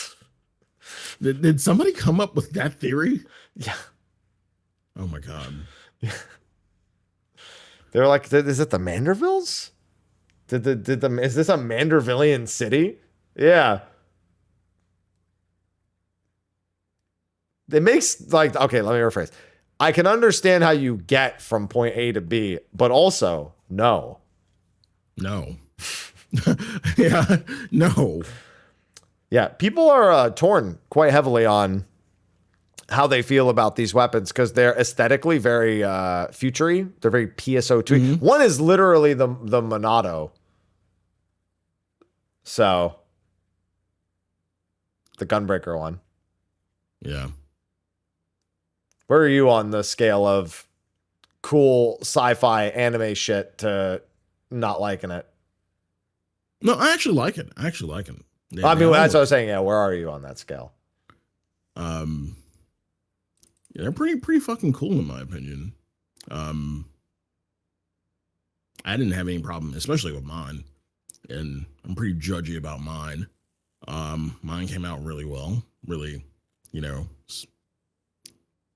Did somebody come up with that theory? Yeah. Oh my God. They're like, is it the Mandervilles? Is this a Mandervillian city? Yeah. It makes okay, let me rephrase. I can understand how you get from point A to B, but also no. No. Yeah, no. Yeah, people are torn quite heavily on how they feel about these weapons because they're aesthetically very futury. They're very PSO2. Mm-hmm. One is literally the Monado. So the Gunbreaker one. Yeah. Where are you on the scale of cool sci-fi anime shit to not liking it? No, I actually like it. Yeah, I mean, that's what I was saying. Yeah, where are you on that scale? Yeah, they're pretty fucking cool in my opinion. I didn't have any problem, especially with mine, and I'm pretty judgy about mine. Mine came out really well, really,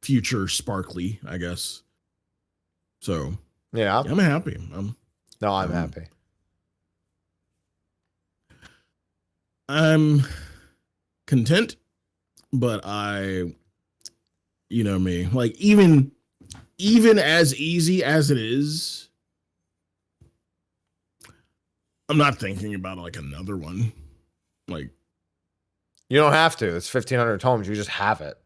future sparkly, I guess. So yeah, I'm happy. I'm happy. I'm content, but you know me, like even as easy as it is, I'm not thinking about like another one. Like, you don't have to. It's 1,500 tomes. You just have it.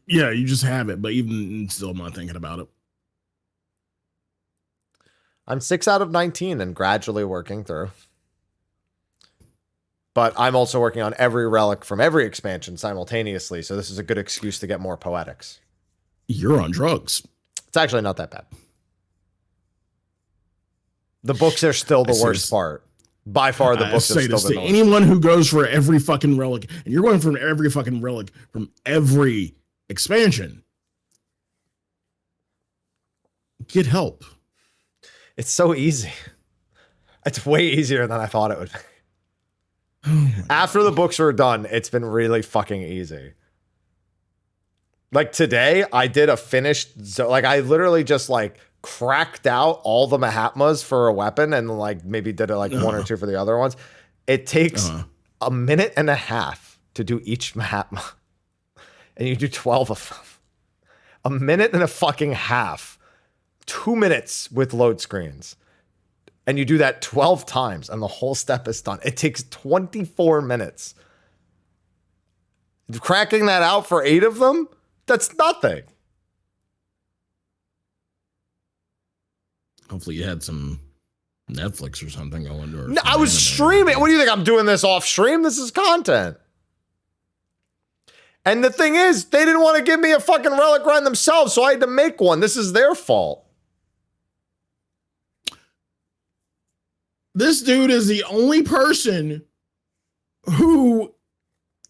Yeah, you just have it. But even still, I'm not thinking about it. I'm 6 out of 19 and gradually working through. But I'm also working on every relic from every expansion simultaneously. So this is a good excuse to get more poetics. You're on drugs. It's actually not that bad. The books are still the worst part. By far, the books are still the worst. Anyone who goes for every fucking relic, and you're going for every fucking relic from every expansion, get help. It's so easy. It's way easier than I thought it would be. After the books were done, it's been really fucking easy. Like today, I did a finished, I literally just cracked out all the Mahatmas for a weapon and maybe did it one or two for the other ones. It takes a minute and a half to do each Mahatma. And you do 12 of them. A minute and a fucking half. 2 minutes with load screens. And you do that 12 times and the whole step is done. It takes 24 minutes. Cracking that out for 8 of them, that's nothing. Hopefully you had some Netflix or something going. No, I was streaming. What do you think? I'm doing this off stream? This is content. And the thing is, they didn't want to give me a fucking relic grind themselves, so I had to make one. This is their fault. This dude is the only person who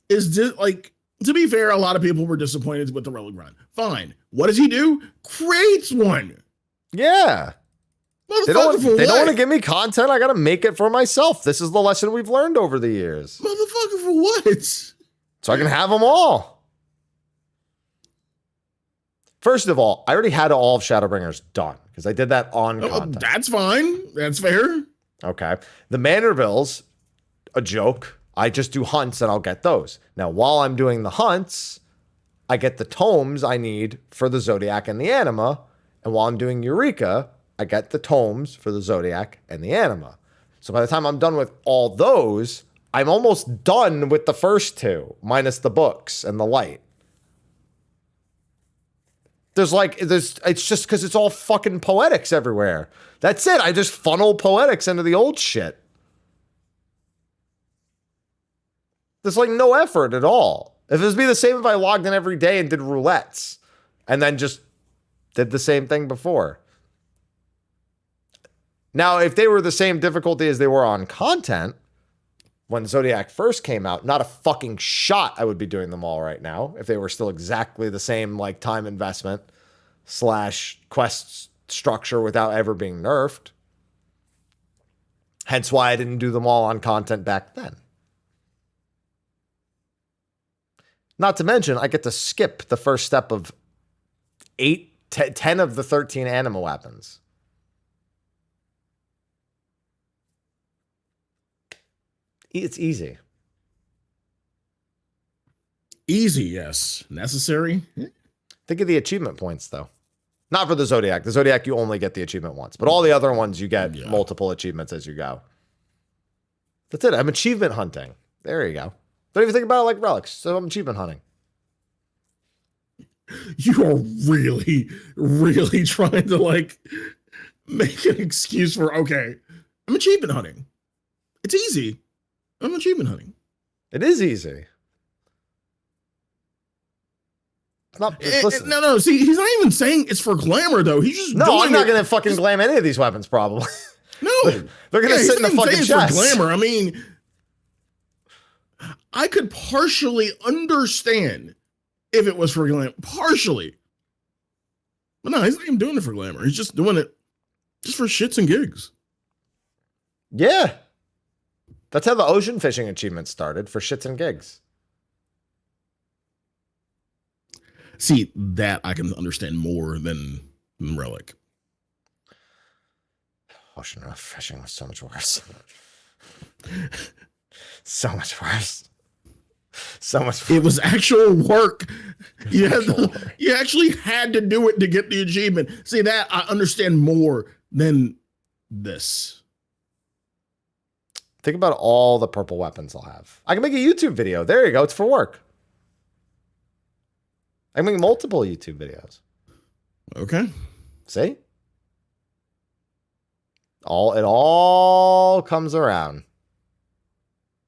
is to be fair, a lot of people were disappointed with the relic grind. Fine. What does he do? Creates one. Yeah. They don't want to give me content. I got to make it for myself. This is the lesson we've learned over the years. Motherfucker, for what? So I can have them all. First of all, I already had all of Shadowbringers done because I did that on content. That's fine. That's fair. Okay. The Mandervilles, a joke. I just do hunts and I'll get those. Now, while I'm doing the hunts, I get the tomes I need for the Zodiac and the Anima. And while I'm doing Eureka, I get the tomes for the Zodiac and the Anima. So by the time I'm done with all those, I'm almost done with the first two, minus the books and the light. It's just because it's all fucking poetics everywhere. That's it. I just funnel poetics into the old shit. There's like no effort at all. If it would be the same if I logged in every day and did roulettes and then just did the same thing before. Now, if they were the same difficulty as they were on content, when Zodiac first came out, not a fucking shot I would be doing them all right now if they were still exactly the same like time investment / quest structure without ever being nerfed. Hence why I didn't do them all on content back then. Not to mention, I get to skip the first step of 10 of the 13 anima weapons. It's easy. Easy, yes. Necessary? Think of the achievement points, though. Not for the Zodiac. The Zodiac, you only get the achievement once. But all the other ones, you get multiple achievements as you go. That's it. I'm achievement hunting. There you go. Don't even think about it like relics. So I'm achievement hunting. You are really, really trying to like make an excuse for, okay, I'm achievement hunting. It's easy. I'm achievement hunting. It is easy. It's not. No. See, he's not even saying it's for glamour, though. He's just I'm not going to fucking glam any of these weapons, probably. No, they're going to sit in the fucking chest. For glamour. I mean, I could partially understand if it was for glamour. Partially. But no, he's not even doing it for glamour. He's just doing it just for shits and gigs. Yeah. That's how the ocean fishing achievement started, for shits and gigs. See, that I can understand more than Relic. Ocean fishing was so much worse. So much worse. So much worse. It was actual work. You actually had to do it to get the achievement. See, that I understand more than this. Think about all the purple weapons I'll have. I can make a YouTube video. There you go. It's for work. I can make multiple YouTube videos. Okay. See? It all comes around.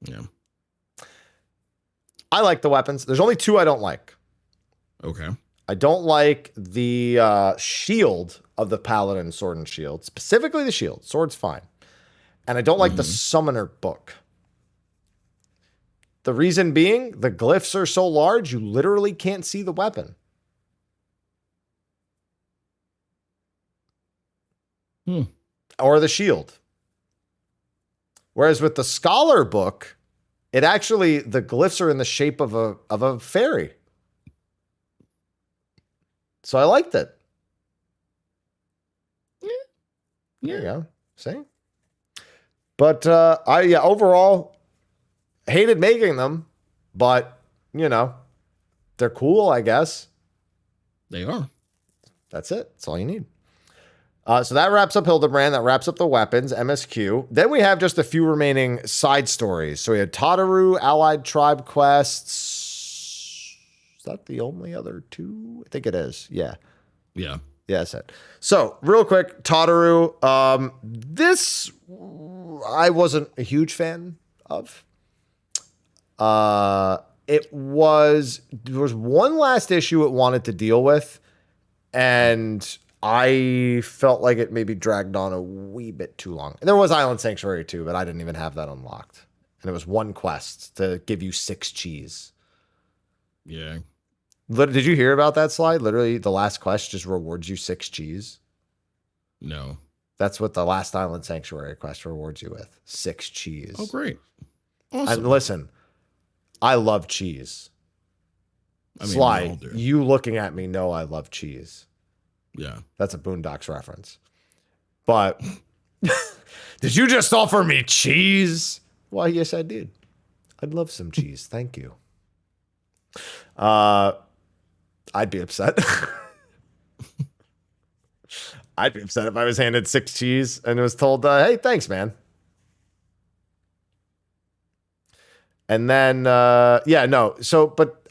Yeah. I like the weapons. There's only two I don't like. Okay. I don't like the shield of the Paladin sword and shield. Specifically the shield. Sword's fine. And I don't like the summoner book. The reason being, the glyphs are so large, you literally can't see the weapon. Or the shield. Whereas with the scholar book, it actually, the glyphs are in the shape of a fairy. So I liked it. There you go. See? But overall, hated making them, but they're cool, I guess. They are. That's it. That's all you need. So that wraps up Hildibrand. That wraps up the weapons, MSQ. Then we have just a few remaining side stories. So we had Tataru, Allied Tribe quests. Is that the only other two? I think it is. Yeah. Yeah. Yeah, that's it. So real quick, Tataru. This I wasn't a huge fan of. There was one last issue it wanted to deal with, and I felt like it maybe dragged on a wee bit too long. And there was Island Sanctuary too, but I didn't even have that unlocked. And it was one quest to give you 6 cheese. Yeah. Did you hear about that, Sly? Literally, the last quest just rewards you 6 cheese. No. That's what the last Island Sanctuary quest rewards you with. 6 cheese. Oh, great. Awesome. And listen, I love cheese. Sly, you looking at me know I love cheese. Yeah. That's a Boondocks reference. But did you just offer me cheese? Well, yes, I did. I'd love some cheese. Thank you. I'd be upset. I'd be upset if I was handed 6 cheese and was told, hey, thanks, man. And then, but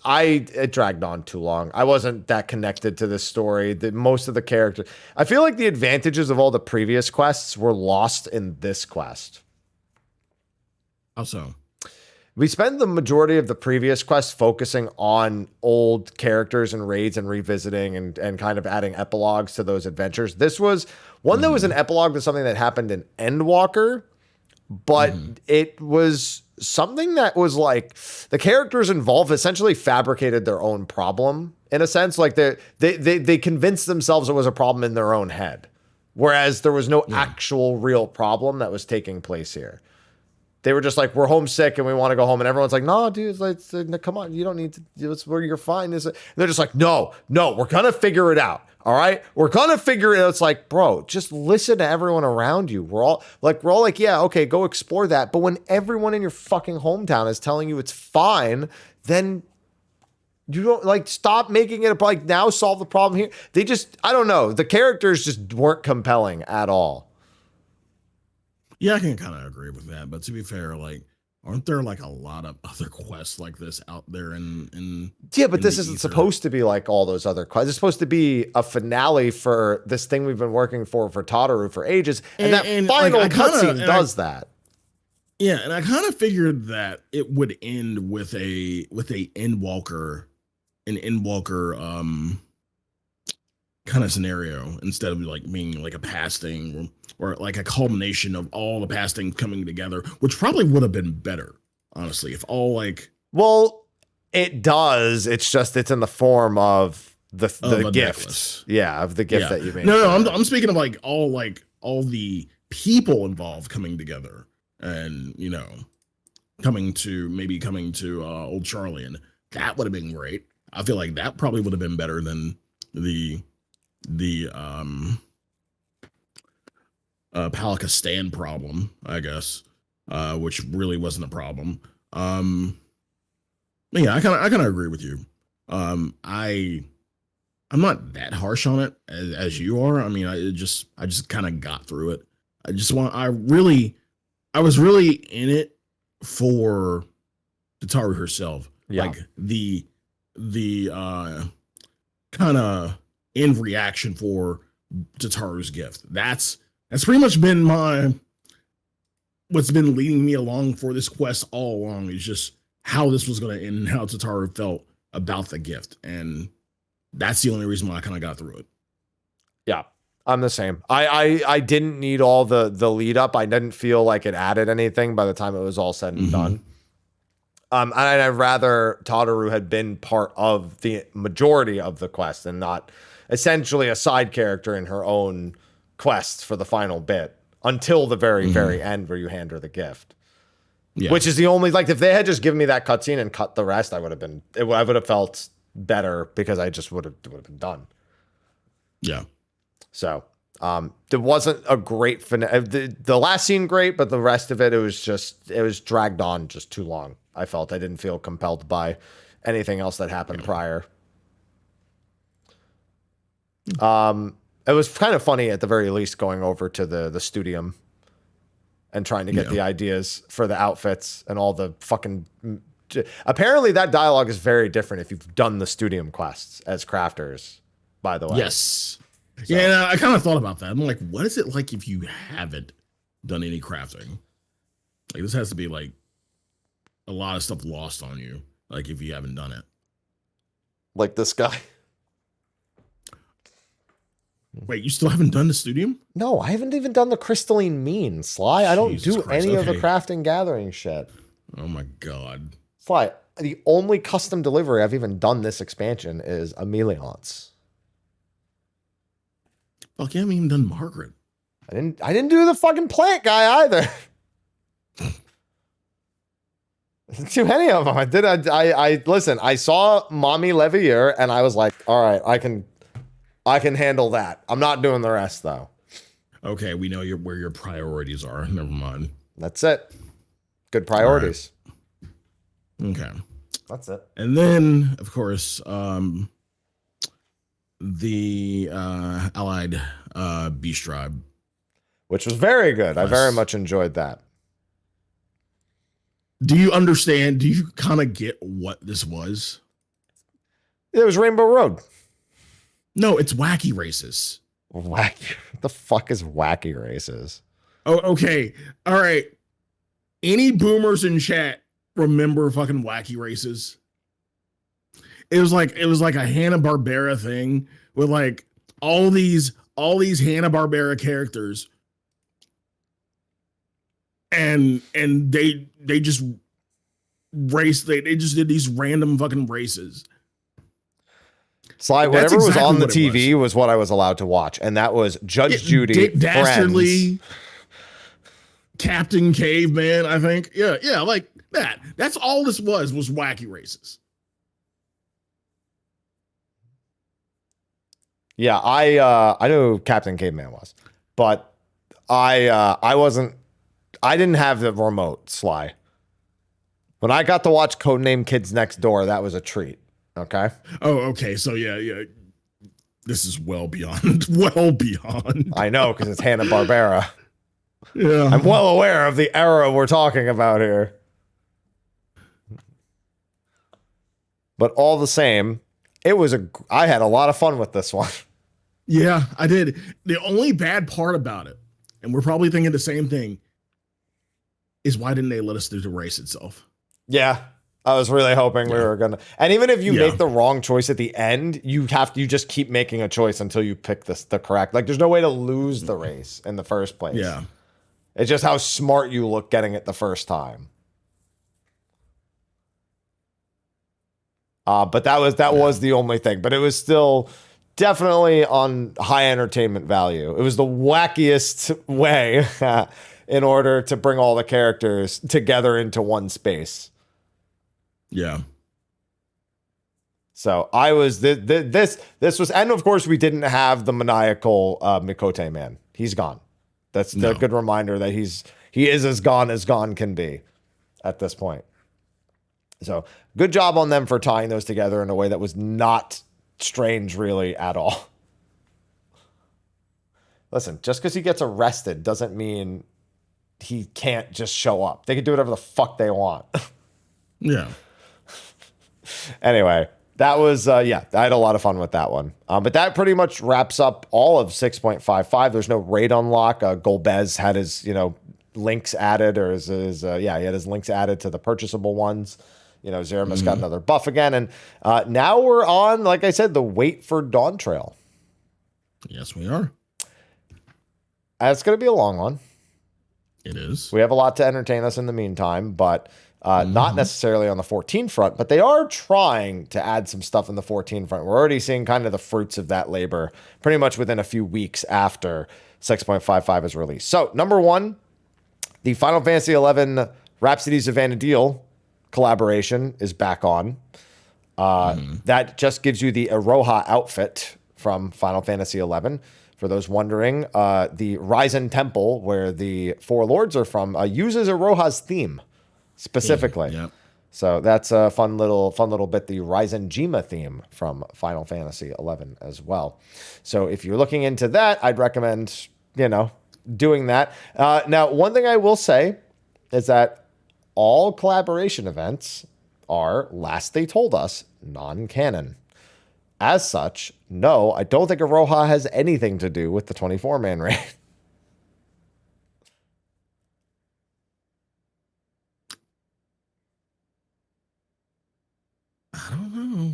it dragged on too long. I wasn't that connected to this story. Most of the characters, I feel like the advantages of all the previous quests were lost in this quest. How so? We spend the majority of the previous quest focusing on old characters and raids and revisiting and kind of adding epilogues to those adventures. This was one that was an epilogue to something that happened in Endwalker, but it was something that was like the characters involved essentially fabricated their own problem in a sense. Like they convinced themselves it was a problem in their own head, whereas there was no actual real problem that was taking place here. They were just like, we're homesick and we want to go home. And everyone's like, no, dude, come on. You don't need to. It's where you're fine. And they're just like, no, we're going to figure it out. All right. We're going to figure it out. It's like, bro, just listen to everyone around you. We're all like, yeah, okay, go explore that. But when everyone in your fucking hometown is telling you it's fine, then you don't stop making it now solve the problem here. I don't know. The characters just weren't compelling at all. Yeah, I can kind of agree with that. But to be fair, aren't there a lot of other quests like this out there in Yeah, but this isn't supposed to be like all those other quests. It's supposed to be a finale for this thing we've been working for Tataru for ages. And that final cutscene does that. Yeah, and I kind of figured that it would end with an Endwalker kind of scenario instead of being a past thing or a culmination of all the past things coming together, which probably would have been better, honestly, if all well, it does. It's just it's in the form of the gift. Necklace. Yeah, of the gift that you made. No, I'm speaking of all the people involved coming together and coming to Old Charlie, and that would have been great. I feel like that probably would have been better than the Palika stand problem, I guess, which really wasn't a problem. But yeah, I kind of agree with you. I'm not that harsh on it as you are. I mean, I just kind of got through it. I was really in it for Tataru herself. Yeah. The kind of in reaction for Tataru's gift. That's pretty much been what's been leading me along for this quest all along, is just how this was going to end and how Tataru felt about the gift. And that's the only reason why I kind of got through it. Yeah, I'm the same. I didn't need all the lead up. I didn't feel like it added anything by the time it was all said and done. And I'd rather Tataru had been part of the majority of the quest and not essentially a side character in her own quest for the final bit until the very, very end where you hand her the gift. Yeah. Which is the only, if they had just given me that cutscene and cut the rest, I would have felt better because I just would have been done. Yeah. So, there wasn't a great finale. The last scene great, but the rest of it, it was dragged on just too long. I didn't feel compelled by anything else that happened prior. It was kind of funny at the very least going over to the studium and trying to get the ideas for the outfits and all the fucking. Apparently, that dialogue is very different if you've done the studium quests as crafters. By the way, yes, so. Yeah, I kind of thought about that. I'm like, what is it like if you haven't done any crafting? This has to be a lot of stuff lost on you. If you haven't done it, like this guy. Wait, you still haven't done the studium? No, I haven't even done the crystalline mean, Sly. I don't do any of the crafting gathering shit. Oh my god. Sly, the only custom delivery I've even done this expansion is Ameliance. Fuck, you haven't even done Margaret. I didn't do the fucking plant guy either. Too many of them. I listen, I saw Mommy Levier and I was like, all right, I can handle that. I'm not doing the rest though. Okay, we know where your priorities are. Never mind. That's it. Good priorities. Okay. That's it. And then, of course, the Allied Beast Tribe. Which was very good. I very Plus, much enjoyed that. do you understand? Do you kind of get what this was? It was Rainbow Road. No, it's wacky races. Wacky. What the fuck is wacky races? Oh, okay. All right. Any boomers in chat remember fucking wacky races? It was like a Hanna-Barbera thing with like all these Hanna-Barbera characters. And they just raced, they just did these random fucking races. Sly, whatever exactly was on the TV was what I was allowed to watch, and that was Judge Judy, Dick Dastardly, Captain Caveman, I think. Yeah, like that. That's all this was wacky races. Yeah, I knew who Captain Caveman was, but I didn't have the remote, Sly. When I got to watch Codename Kids Next Door, that was a treat. Okay. Oh, okay. So yeah. This is well beyond. I know, because it's Hanna-Barbera. Yeah. I'm well aware of the era we're talking about here. But all the same, I had a lot of fun with this one. Yeah, I did. The only bad part about it, and we're probably thinking the same thing, is why didn't they let us do the race itself? Yeah. I was really hoping we were gonna, and even if you make the wrong choice at the end, you just keep making a choice until you pick the correct. Like, there's no way to lose the race in the first place. Yeah, it's just how smart you look getting it the first time. But that was the only thing. But it was still definitely on high entertainment value. It was the wackiest way in order to bring all the characters together into one space. Yeah. So I was this was, and of course we didn't have the maniacal Mikote man. He's gone. That's a good reminder that he is as gone can be at this point. So good job on them for tying those together in a way that was not strange really at all. Listen, just because he gets arrested doesn't mean he can't just show up. They can do whatever the fuck they want. Yeah. Anyway, that was, I had a lot of fun with that one. But that pretty much wraps up all of 6.55. There's no raid unlock. Golbez had his, links added, or he had his links added to the purchasable ones. Zeramus got another buff again. And now we're on, like I said, the wait for Dawntrail. Yes, we are. It's going to be a long one. It is. We have a lot to entertain us in the meantime, but not necessarily on the 14 front, but they are trying to add some stuff in the 14 front. We're already seeing kind of the fruits of that labor pretty much within a few weeks after 6.55 is released. So, number one, the Final Fantasy XI Rhapsodies of Vana'diel collaboration is back on. That just gives you the Iroha outfit from Final Fantasy XI. For those wondering, the Ryzen Temple, where the four lords are from, uses Iroha's theme specifically. Yep. So that's a fun little bit, the Ryzen Jima theme from Final Fantasy XI as well. So if you're looking into that, I'd recommend, doing that. Now, one thing I will say is that all collaboration events are, last they told us, non-canon. As such, no, I don't think Iroha has anything to do with the 24-man raid. I don't know.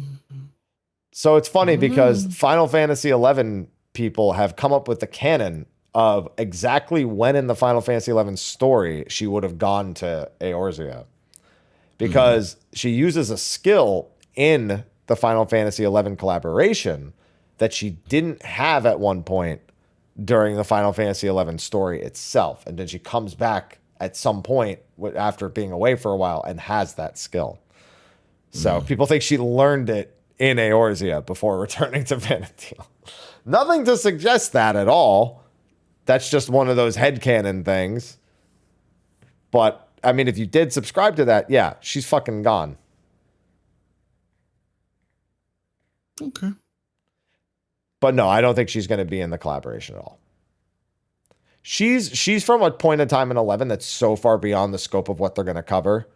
So it's funny because Final Fantasy XI people have come up with the canon of exactly when in the Final Fantasy XI story she would have gone to Eorzea. Because she uses a skill in the Final Fantasy XI collaboration that she didn't have at one point during the Final Fantasy XI story itself. And then she comes back at some point after being away for a while and has that skill. So people think she learned it in Eorzea before returning to Vana'diel. Nothing to suggest that at all. That's just one of those headcanon things. But I mean, if you did subscribe to that, yeah, she's fucking gone. Okay. But no, I don't think she's going to be in the collaboration at all. She's from a point in time in 11 that's so far beyond the scope of what they're going to cover.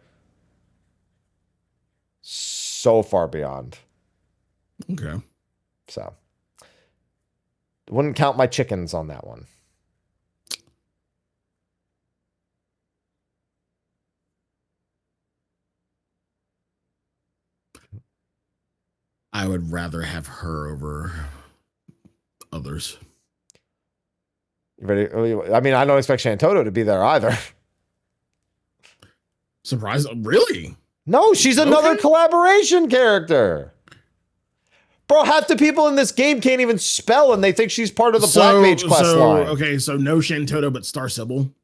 So far beyond. Okay. So, wouldn't count my chickens on that one. I would rather have her over others. Ready? I mean, I don't expect Shantoto to be there either. Surprise! Really? No, she's another collaboration character. Bro, half the people in this game can't even spell, and they think she's part of the Black Mage quest line. Okay, so no Shantoto, but Star Sybil?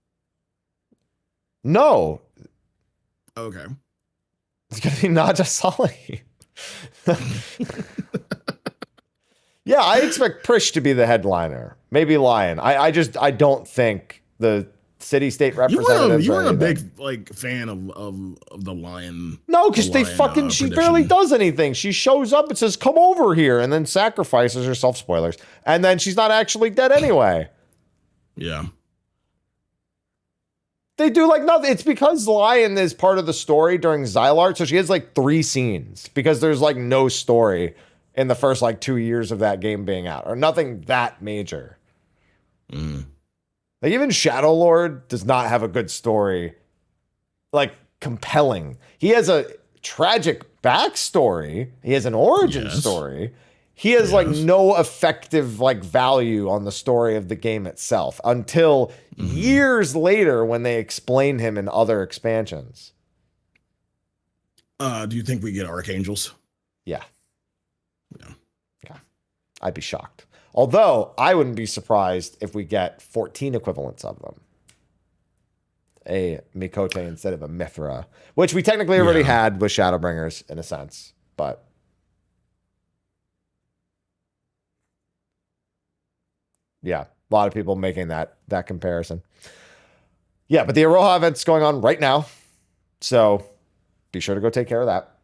No. Okay. It's going to be Naja Sully. Yeah, I expect Prish to be the headliner. Maybe Lion. I don't think the city-state representatives. You weren't a big fan of the Lion. No, because she barely does anything. She shows up and says, "Come over here," and then sacrifices herself. Spoilers. And then she's not actually dead anyway. Yeah. They do like nothing. It's because Lion is part of the story during Xylart, so she has like 3 scenes because there's like no story in the first like 2 years of that game being out, or nothing that major. Like even Shadow Lord does not have a good story, like compelling. He has a tragic backstory. He has an origin story. He has like no effective like value on the story of the game itself until years later when they explain him in other expansions. Do you think we get Archangels? Yeah. Yeah. I'd be shocked. Although I wouldn't be surprised if we get 14 equivalents of them. A Mikote instead of a Mithra, which we technically already had with Shadowbringers in a sense, but yeah, a lot of people making that comparison. Yeah, but the Aroha event's going on right now, so be sure to go take care of that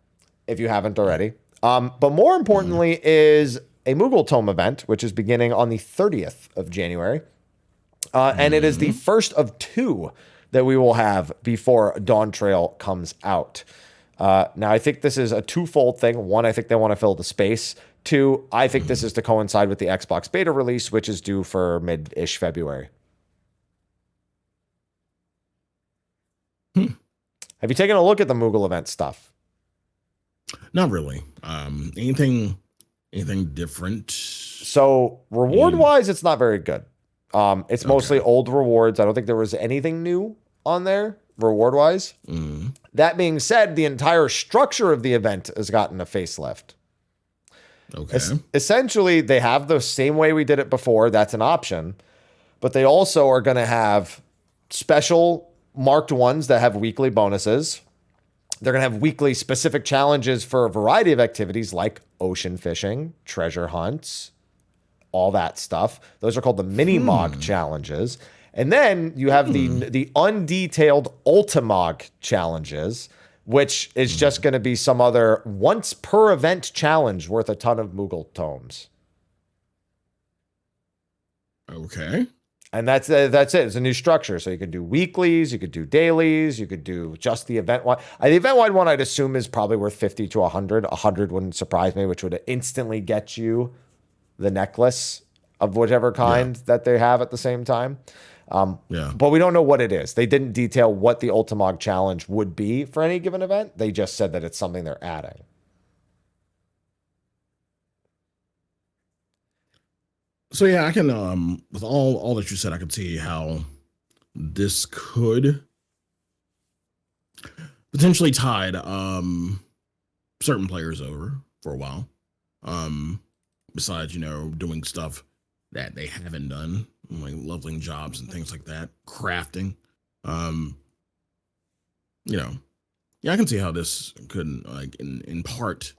if you haven't already. But more importantly is a Moogle Tome event, which is beginning on the 30th of January. And it is the first of 2 that we will have before Dawntrail comes out. Now, I think this is a twofold thing. One, I think they want to fill the space. 2, I think this is to coincide with the Xbox beta release, which is due for mid-ish February. Have you taken a look at the Moogle event stuff? Not really. Anything different? So reward-wise, it's not very good. It's mostly old rewards. I don't think there was anything new on there, reward-wise. That being said, the entire structure of the event has gotten a facelift. Okay. Essentially, they have the same way we did it before. That's an option. But they also are going to have special marked ones that have weekly bonuses. They're going to have weekly specific challenges for a variety of activities like ocean fishing, treasure hunts, all that stuff. Those are called the mini-mog challenges. And then you have the undetailed ultimog challenges, which is just going to be some other once per event challenge worth a ton of Moogle tomes. Okay. And that's it. It's a new structure. So you could do weeklies, you could do dailies, you could do just the event-wide. The event-wide one, I'd assume, is probably worth 50 to 100. 100 wouldn't surprise me, which would instantly get you the necklace of whichever kind that they have at the same time. But we don't know what it is. They didn't detail what the Ultimog challenge would be for any given event. They just said that it's something they're adding. So yeah, I can with all that you said, I could see how this could potentially tide certain players over for a while. Besides, doing stuff that they haven't done, like leveling jobs and things like that, crafting. Yeah, I can see how this could like in part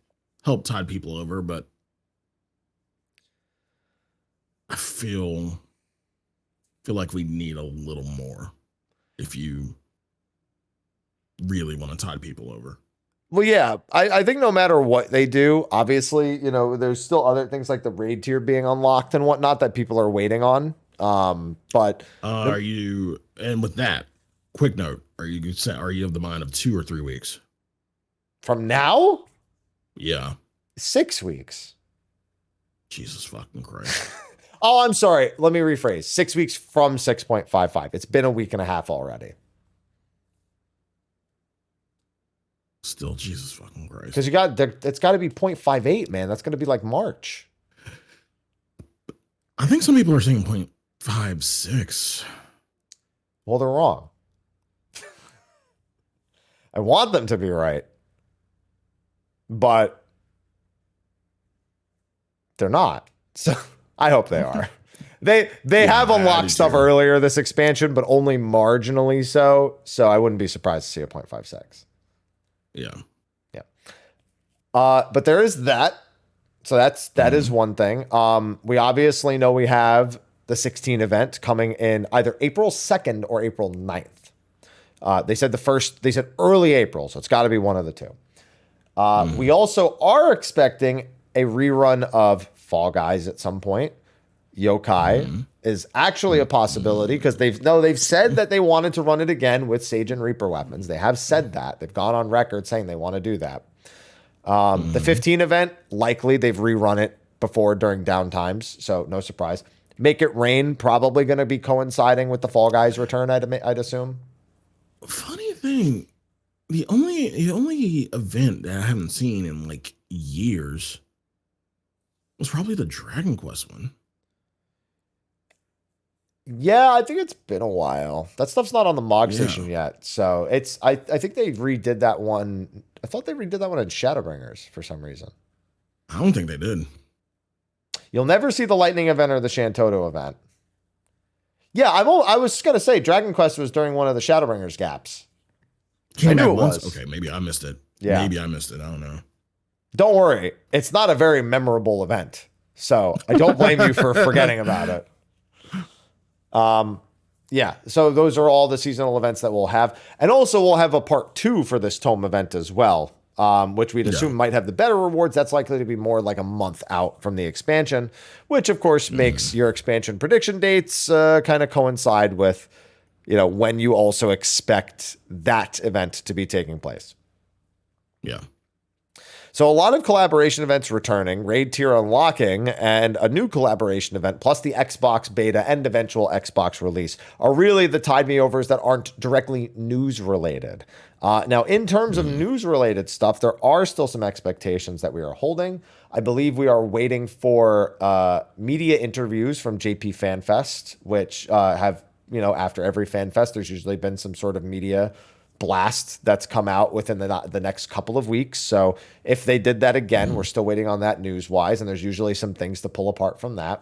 help tide people over, but I feel like we need a little more. If you really want to tide people over. Well, yeah, I think no matter what they do, obviously, there's still other things like the raid tier being unlocked and whatnot that people are waiting on. But and with that, quick note, are you of the mind of 2 or 3 weeks? From now? Yeah. 6 weeks. Jesus fucking Christ. Oh, I'm sorry. Let me rephrase. 6 weeks from 6.55. It's been a week and a half already. Still, Jesus fucking Christ. Because it's got to be 0.58, man. That's going to be like March. I think some people are saying 0.56. Well, they're wrong. I want them to be right. But they're not. So I hope they are. They have unlocked stuff earlier this expansion, but only marginally so. So I wouldn't be surprised to see a 0.56. Yeah. But there is that. So that is one thing. We obviously know we have the 16 event coming in either April 2nd or April 9th. They said early April, so it's got to be one of the two. We also are expecting a rerun of Fall Guys at some point. Yokai is actually a possibility because they've said that they wanted to run it again with Sage and Reaper weapons. They have said that. They've gone on record saying they want to do that. The 15 event, likely they've rerun it before during downtimes, so no surprise. Make It Rain, probably going to be coinciding with the Fall Guys return, I'd assume. Funny thing, the only event that I haven't seen in like years was probably the Dragon Quest one. Yeah, I think it's been a while. That stuff's not on the Mog Station yet. So I think they redid that one. I thought they redid that one in Shadowbringers for some reason. I don't think they did. You'll never see the Lightning event or the Shantoto event. Yeah, I was going to say Dragon Quest was during one of the Shadowbringers gaps. I knew it was. Okay, maybe I missed it. Yeah. Maybe I missed it. I don't know. Don't worry. It's not a very memorable event. So I don't blame you for forgetting about it. Yeah, so those are all the seasonal events that we'll have. And also we'll have a part 2 for this Tome event as well, which we'd assume might have the better rewards. That's likely to be more like a month out from the expansion, which of course makes your expansion prediction dates kind of coincide with, when you also expect that event to be taking place. Yeah. So a lot of collaboration events returning, raid tier unlocking, and a new collaboration event, plus the Xbox beta and eventual Xbox release are really the tide me overs that aren't directly news related. Now, in terms of news related stuff, there are still some expectations that we are holding. I believe we are waiting for media interviews from JP FanFest, which have, after every FanFest, there's usually been some sort of media blast that's come out within the next couple of weeks. So if they did that again, we're still waiting on that news-wise, and there's usually some things to pull apart from that.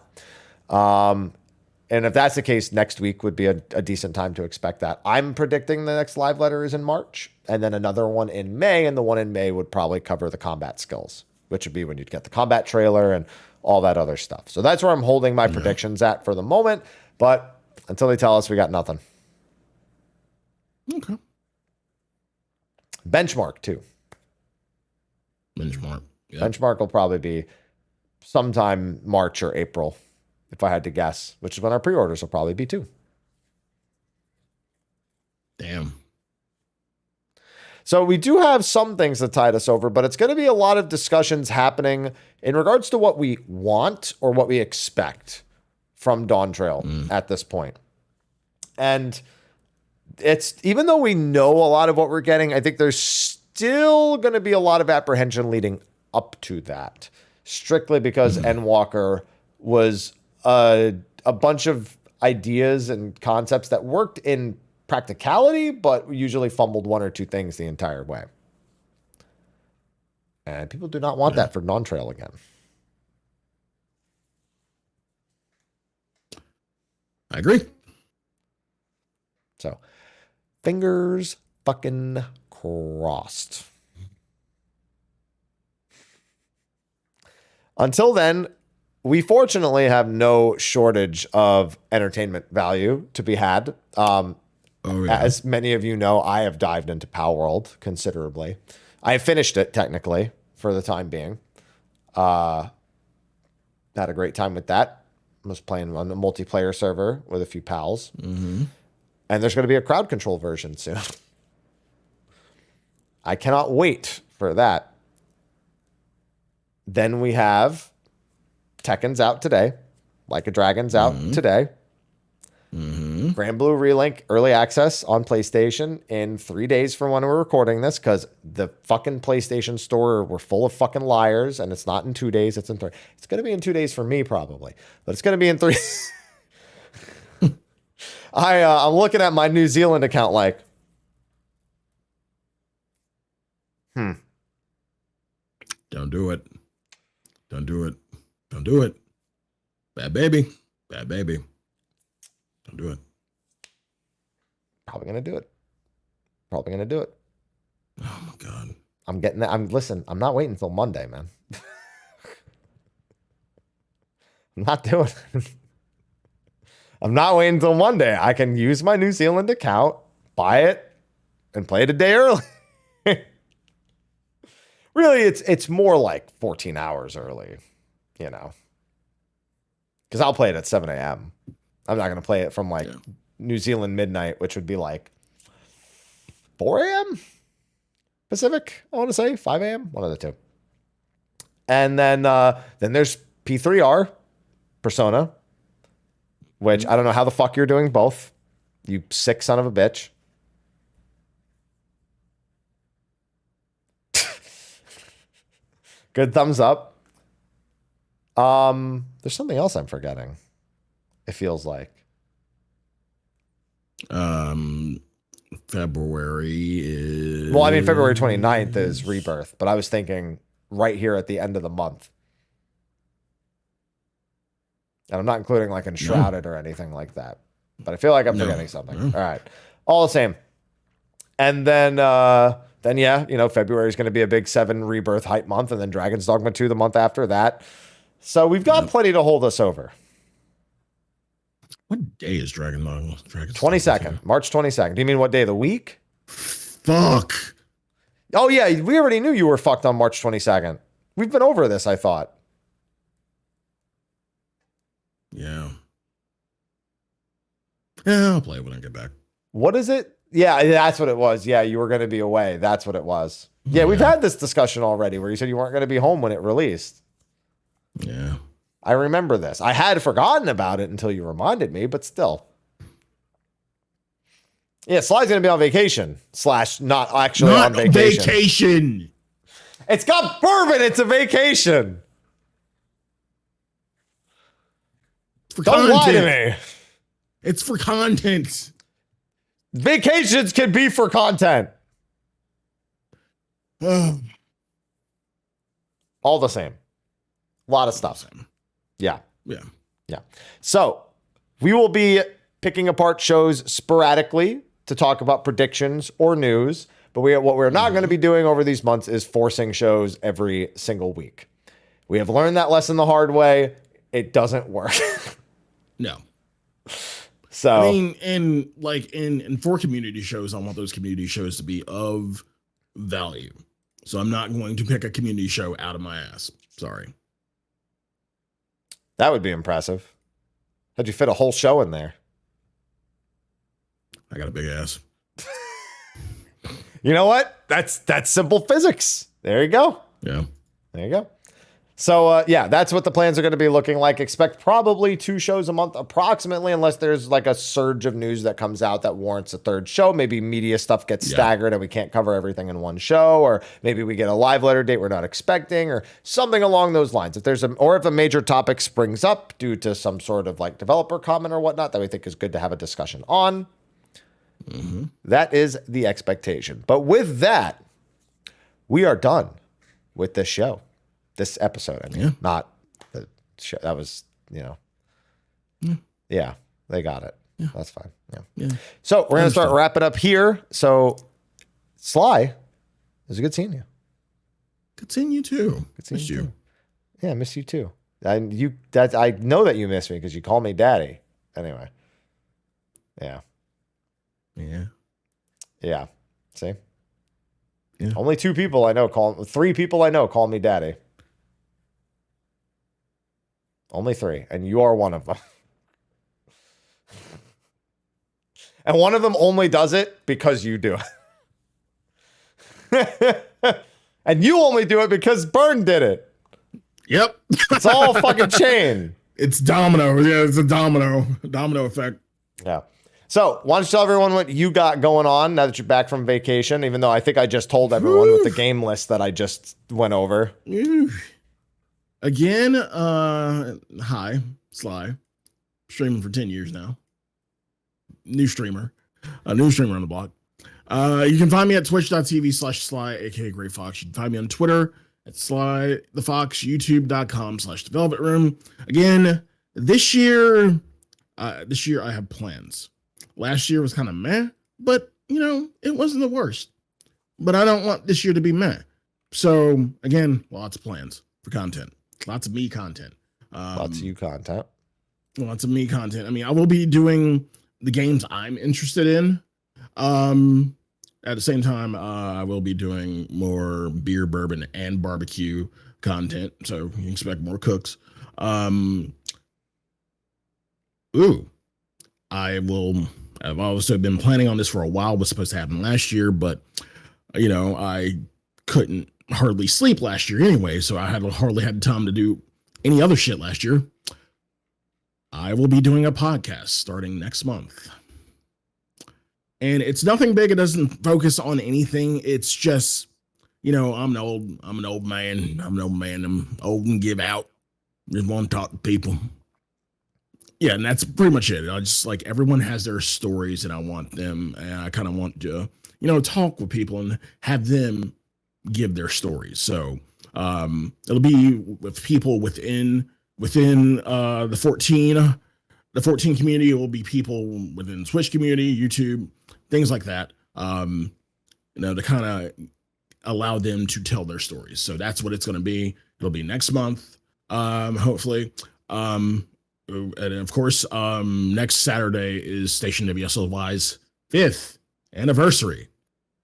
And if that's the case, next week would be a decent time to expect that. I'm predicting the next live letter is in March, and then another one in May, and the one in May would probably cover the combat skills, which would be when you'd get the combat trailer and all that other stuff. So that's where I'm holding my predictions at for the moment, but until they tell us, we got nothing. Okay. Benchmark too. Benchmark. Yep. Benchmark will probably be sometime March or April, if I had to guess, which is when our pre-orders will probably be too. Damn. So we do have some things that tide us over, but it's going to be a lot of discussions happening in regards to what we want or what we expect from Dawntrail at this point. And it's, even though we know a lot of what we're getting, I think there's still going to be a lot of apprehension leading up to that, strictly because Endwalker was a bunch of ideas and concepts that worked in practicality, but usually fumbled one or two things the entire way. And people do not want that for Dawntrail again. I agree. So, fingers fucking crossed. Until then, we fortunately have no shortage of entertainment value to be had. Oh yeah. As many of you know, I have dived into Power World considerably. I have finished it technically for the time being. Had a great time with that. I was playing on a multiplayer server with a few pals. Mm-hmm. And there's going to be a crowd control version soon. I cannot wait for that. Then we have Tekken's out today. Like a Dragon's out today. Mm-hmm. Grand Blue Relink early access on PlayStation in 3 days from when we're recording this, because the fucking PlayStation Store were full of fucking liars, and it's not in 2 days, it's in 3. It's going to be in 2 days for me probably, but it's going to be in 3. I'm looking at my New Zealand account like, Don't do it. Don't do it. Don't do it. Bad baby. Bad baby. Don't do it. probably going to do it. Probably going to do it. Oh my God. I'm getting that. Listen, I'm not waiting until Monday, man. I'm not doing it. I'm not waiting until Monday. I can use my New Zealand account, buy it, and play it a day early. Really, it's more like 14 hours early, you know. Because I'll play it at 7 a.m. I'm not going to play it from like New Zealand midnight, which would be like 4 a.m. Pacific, I want to say 5 a.m. One of the two. And then there's P3R Persona, which I don't know how the fuck you're doing both. You sick son of a bitch. Good thumbs up. There's something else I'm forgetting. It feels like. February is... Well, I mean, February 29th is Rebirth, but I was thinking right here at the end of the month. And I'm not including like Enshrouded or anything like that. But I feel like I'm forgetting something. All right. All the same. And then yeah, you know, February is going to be a big 7 Rebirth hype month, and then Dragon's Dogma 2 the month after that. So we've got plenty to hold us over. What day is Dragon Dogma? 22nd, March 22nd. Do you mean what day of the week? Fuck. Oh, yeah. We already knew you were fucked on March 22nd. We've been over this, I thought. Yeah. Yeah, I'll play it when I get back. What is it? Yeah, that's what it was. Yeah, you were going to be away. That's what it was. Yeah, we've had this discussion already where you said you weren't going to be home when it released. Yeah. I remember this. I had forgotten about it until you reminded me, but still. Yeah, Sly's going to be on vacation / not actually on vacation. It's got bourbon. It's a vacation. Don't lie to me. It's for content. Vacations can be for content. All the same. A lot of stuff. Yeah. Yeah. Yeah. So we will be picking apart shows sporadically to talk about predictions or news. But what we're not going to be doing over these months is forcing shows every single week. We have learned that lesson the hard way. It doesn't work. No. So I mean, and for community shows, I want those community shows to be of value. So I'm not going to pick a community show out of my ass. Sorry. That would be impressive. How'd you fit a whole show in there? I got a big ass. You know what? That's simple physics. There you go. Yeah. There you go. So, yeah, that's what the plans are going to be looking like. Expect probably 2 shows a month approximately, unless there's like a surge of news that comes out that warrants a 3rd show. Maybe media stuff gets staggered and we can't cover everything in one show, or maybe we get a live letter date we're not expecting, or something along those lines. If a major topic springs up due to some sort of like developer comment or whatnot that we think is good to have a discussion on, that is the expectation. But with that, we are done with this show. This episode, I mean, not the show. That was, you know, yeah, they got it. Yeah. That's fine. Yeah. So we're going to start wrapping up here. So Sly, it was good seeing you. Good seeing you too. Good seeing you too. Yeah, I miss you too. I know that you miss me because you call me daddy. Anyway. Yeah. Yeah. Yeah. See? Yeah. Only 3 people I know call me daddy. Only 3. And you are one of them. And one of them only does it because you do it. And you only do it because Burn did it. Yep. It's all fucking chain. It's domino. Yeah, it's a domino effect. Yeah. So, why don't you tell everyone what you got going on now that you're back from vacation, even though I think I just told everyone with the game list that I just went over. Again, hi, Sly. Streaming for 10 years now. New streamer on the block. You can find me at twitch.tv/Sly, aka Gray Fox. You can find me on Twitter at Sly the Fox, youtube.com/The Velvet Room. Again, this year I have plans. Last year was kind of meh, but it wasn't the worst. But I don't want this year to be meh. So again, lots of plans for content. Lots of me content. Lots of you content. Lots of me content. I mean, I will be doing the games I'm interested in. At the same time, I will be doing more beer, bourbon, and barbecue content. So you can expect more cooks. I've also been planning on this for a while. It was supposed to happen last year, but I couldn't hardly sleep last year anyway, so I hardly had time to do any other shit last year. I will be doing a podcast starting next month. And it's nothing big. It doesn't focus on anything. It's just, I'm an old man. I'm old and give out. Just want to talk to people. Yeah, and that's pretty much it. I just everyone has their stories, and I want them, and I kind of want to, talk with people and have them give their stories. So it'll be with people within the 14 community. It will be people within Twitch community, YouTube, things like that. To kind of allow them to tell their stories. So that's what it's going to be. It'll be next month, hopefully. And of course, next Saturday is Station WSLY's 5th anniversary.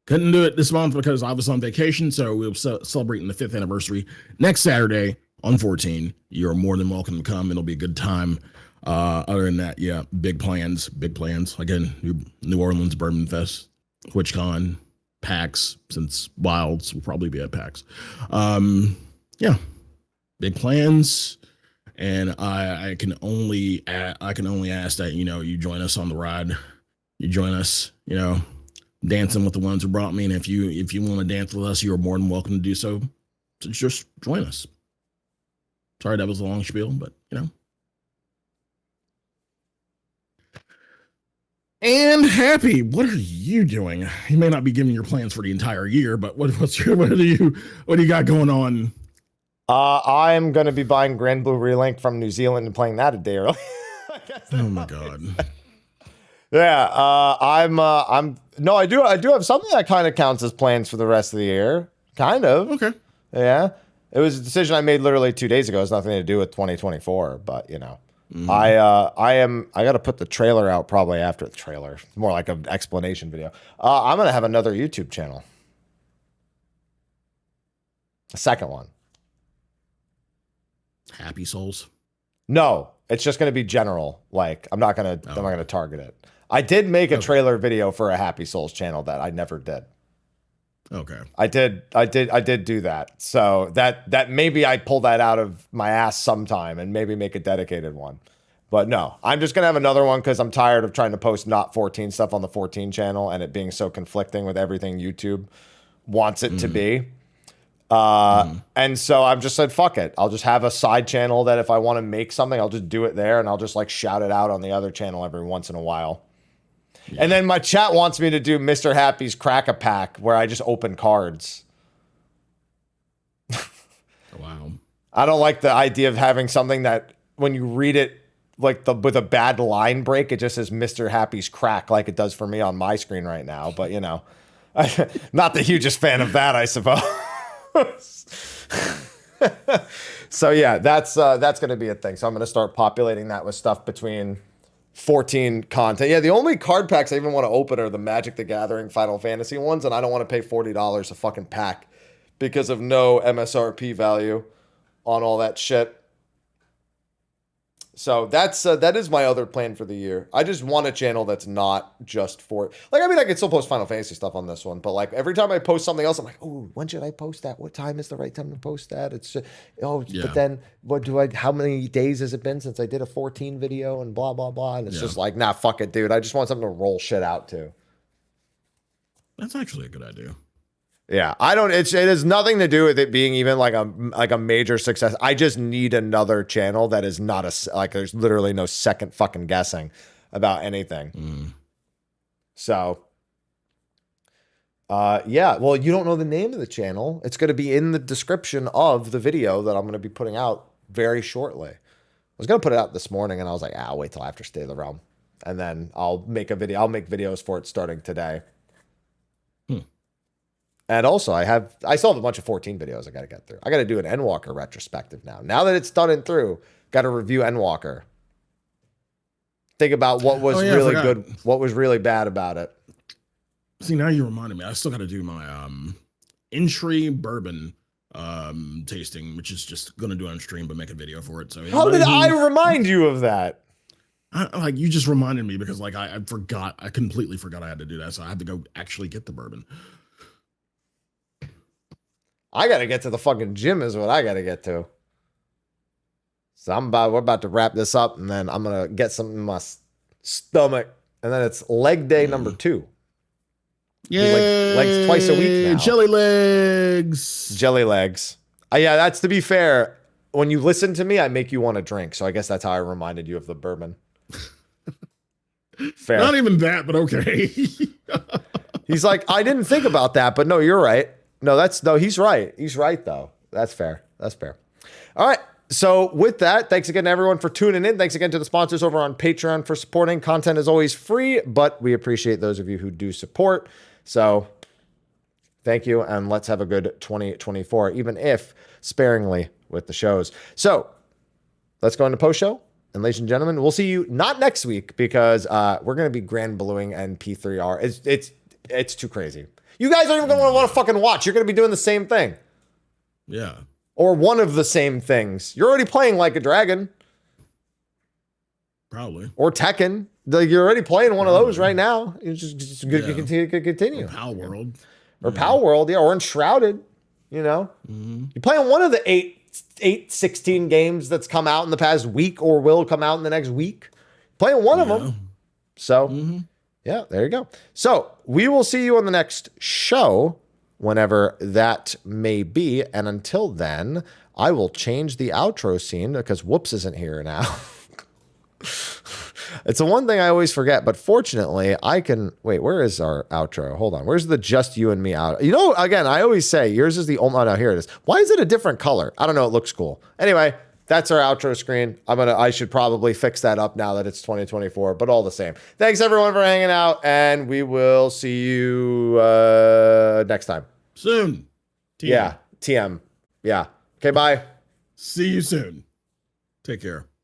Couldn't do it this month because I was on vacation, so we'll celebrating the 5th anniversary next Saturday on 14. You're more than welcome to come. It'll be a good time. Other than that, yeah, big plans. Again, New Orleans Bourbon Fest, TwitchCon, PAX, since Wilds will probably be at PAX. Yeah, big plans. And I can only ask that you join us on the ride. You join us, dancing with the ones who brought me. And if you want to dance with us, you're more than welcome to do so. So just join us. Sorry that was a long spiel, but And Happy, what are you doing? You may not be giving your plans for the entire year, but what do you got going on? I'm going to be buying Grand Blue Relink from New Zealand and playing that a day early. Oh my God. Yeah. I do have something that kind of counts as plans for the rest of the year. Kind of. Okay. Yeah. It was a decision I made literally 2 days ago. It's nothing to do with 2024, but I got to put the trailer out probably after the trailer. It's more like an explanation video. I'm going to have another YouTube channel. A second one. Happy Souls? No, it's just going to be general. I'm not going to target it. I did make a trailer video for a Happy Souls channel that I never did. Okay. I did do that. So that maybe I pull that out of my ass sometime and maybe make a dedicated one. But no, I'm just going to have another one because I'm tired of trying to post not 14 stuff on the 14 channel and it being so conflicting with everything YouTube wants it to be. And so I've just said, fuck it. I'll just have a side channel that if I want to make something, I'll just do it there and I'll just shout it out on the other channel every once in a while. Yeah. And then my chat wants me to do Mr. Happy's Crack-a-Pack where I just open cards. Wow. I don't like the idea of having something that when you read it with a bad line break, it just says Mr. Happy's Crack like it does for me on my screen right now. But not the hugest fan of that, I suppose. So yeah, that's going to be a thing. So I'm going to start populating that with stuff between 14 content. Yeah, the only card packs I even want to open are the Magic the Gathering Final Fantasy ones, and I don't want to pay $40 a fucking pack because of no MSRP value on all that shit. So that is my other plan for the year. I just want a channel that's not just for like. I mean, I can still post Final Fantasy stuff on this one, but like every time I post something else, I'm like, oh, when should I post that? What time is the right time to post that? It's just, but then what do I? How many days has it been since I did a 14 video and blah blah blah? And it's just like, nah, fuck it, dude. I just want something to roll shit out to. That's actually a good idea. Yeah, I don't. It has nothing to do with it being even like a major success. I just need another channel that is not like. There's literally no second fucking guessing about anything. So, yeah. Well, you don't know the name of the channel. It's going to be in the description of the video that I'm going to be putting out very shortly. I was going to put it out this morning, and I was like, I'll wait till after State of the Realm, and then I'll make a video. I'll make videos for it starting today. And also, I still have a bunch of 14 videos I got to get through. I got to do an Endwalker retrospective now. Now that it's done and through, got to review Endwalker. Think about what was really good, what was really bad about it. See, now you reminded me. I still got to do my entry bourbon tasting, which is just going to do on stream, but make a video for it. So how did I remind you of that? Like you just reminded me because like I forgot. I completely forgot I had to do that. So I had to go actually get the bourbon. I got to get to the fucking gym is what I got to get to. So we're about to wrap this up and then I'm going to get something in my stomach. And then it's leg day number 2. Yeah. Like legs twice a week now. Jelly legs. Jelly legs. Yeah, that's to be fair. When you listen to me, I make you want to drink. So I guess that's how I reminded you of the bourbon. Fair. Not even that, but okay. He's like, I didn't think about that, but no, you're right. No, he's right. He's right, though. That's fair. That's fair. All right. So with that, thanks again to everyone for tuning in. Thanks again to the sponsors over on Patreon for supporting. Content is always free, but we appreciate those of you who do support. So thank you, and let's have a good 2024, even if sparingly with the shows. So let's go into post-show. And ladies and gentlemen, we'll see you not next week because we're going to be Grand Bluing and P3R. It's too crazy. You guys aren't even going to want to fucking watch. You're going to be doing the same thing. Yeah. Or one of the same things. You're already playing Like a Dragon. Probably. Or Tekken. You're already playing one of those right now. It's just good to continue. Or Pal World. Or Pal World, yeah. Or Enshrouded, you know. Mm-hmm. You're playing one of the 16 games that's come out in the past week or will come out in the next week. Playing one of them. So... yeah, there you go. So we will see you on the next show, whenever that may be. And until then, I will change the outro scene because Whoops isn't here now. It's the one thing I always forget, but fortunately I can wait. Where is our outro? Hold on. Where's the just you and me out? You know, again, I always say yours is the only. Oh, no, here it is. Why is it a different color? I don't know. It looks cool. Anyway. That's our outro screen. I should probably fix that up now that it's 2024, but all the same. Thanks everyone for hanging out, and we will see you next time. Soon. TM. Yeah, TM. Yeah. Okay, bye. See you soon. Take care.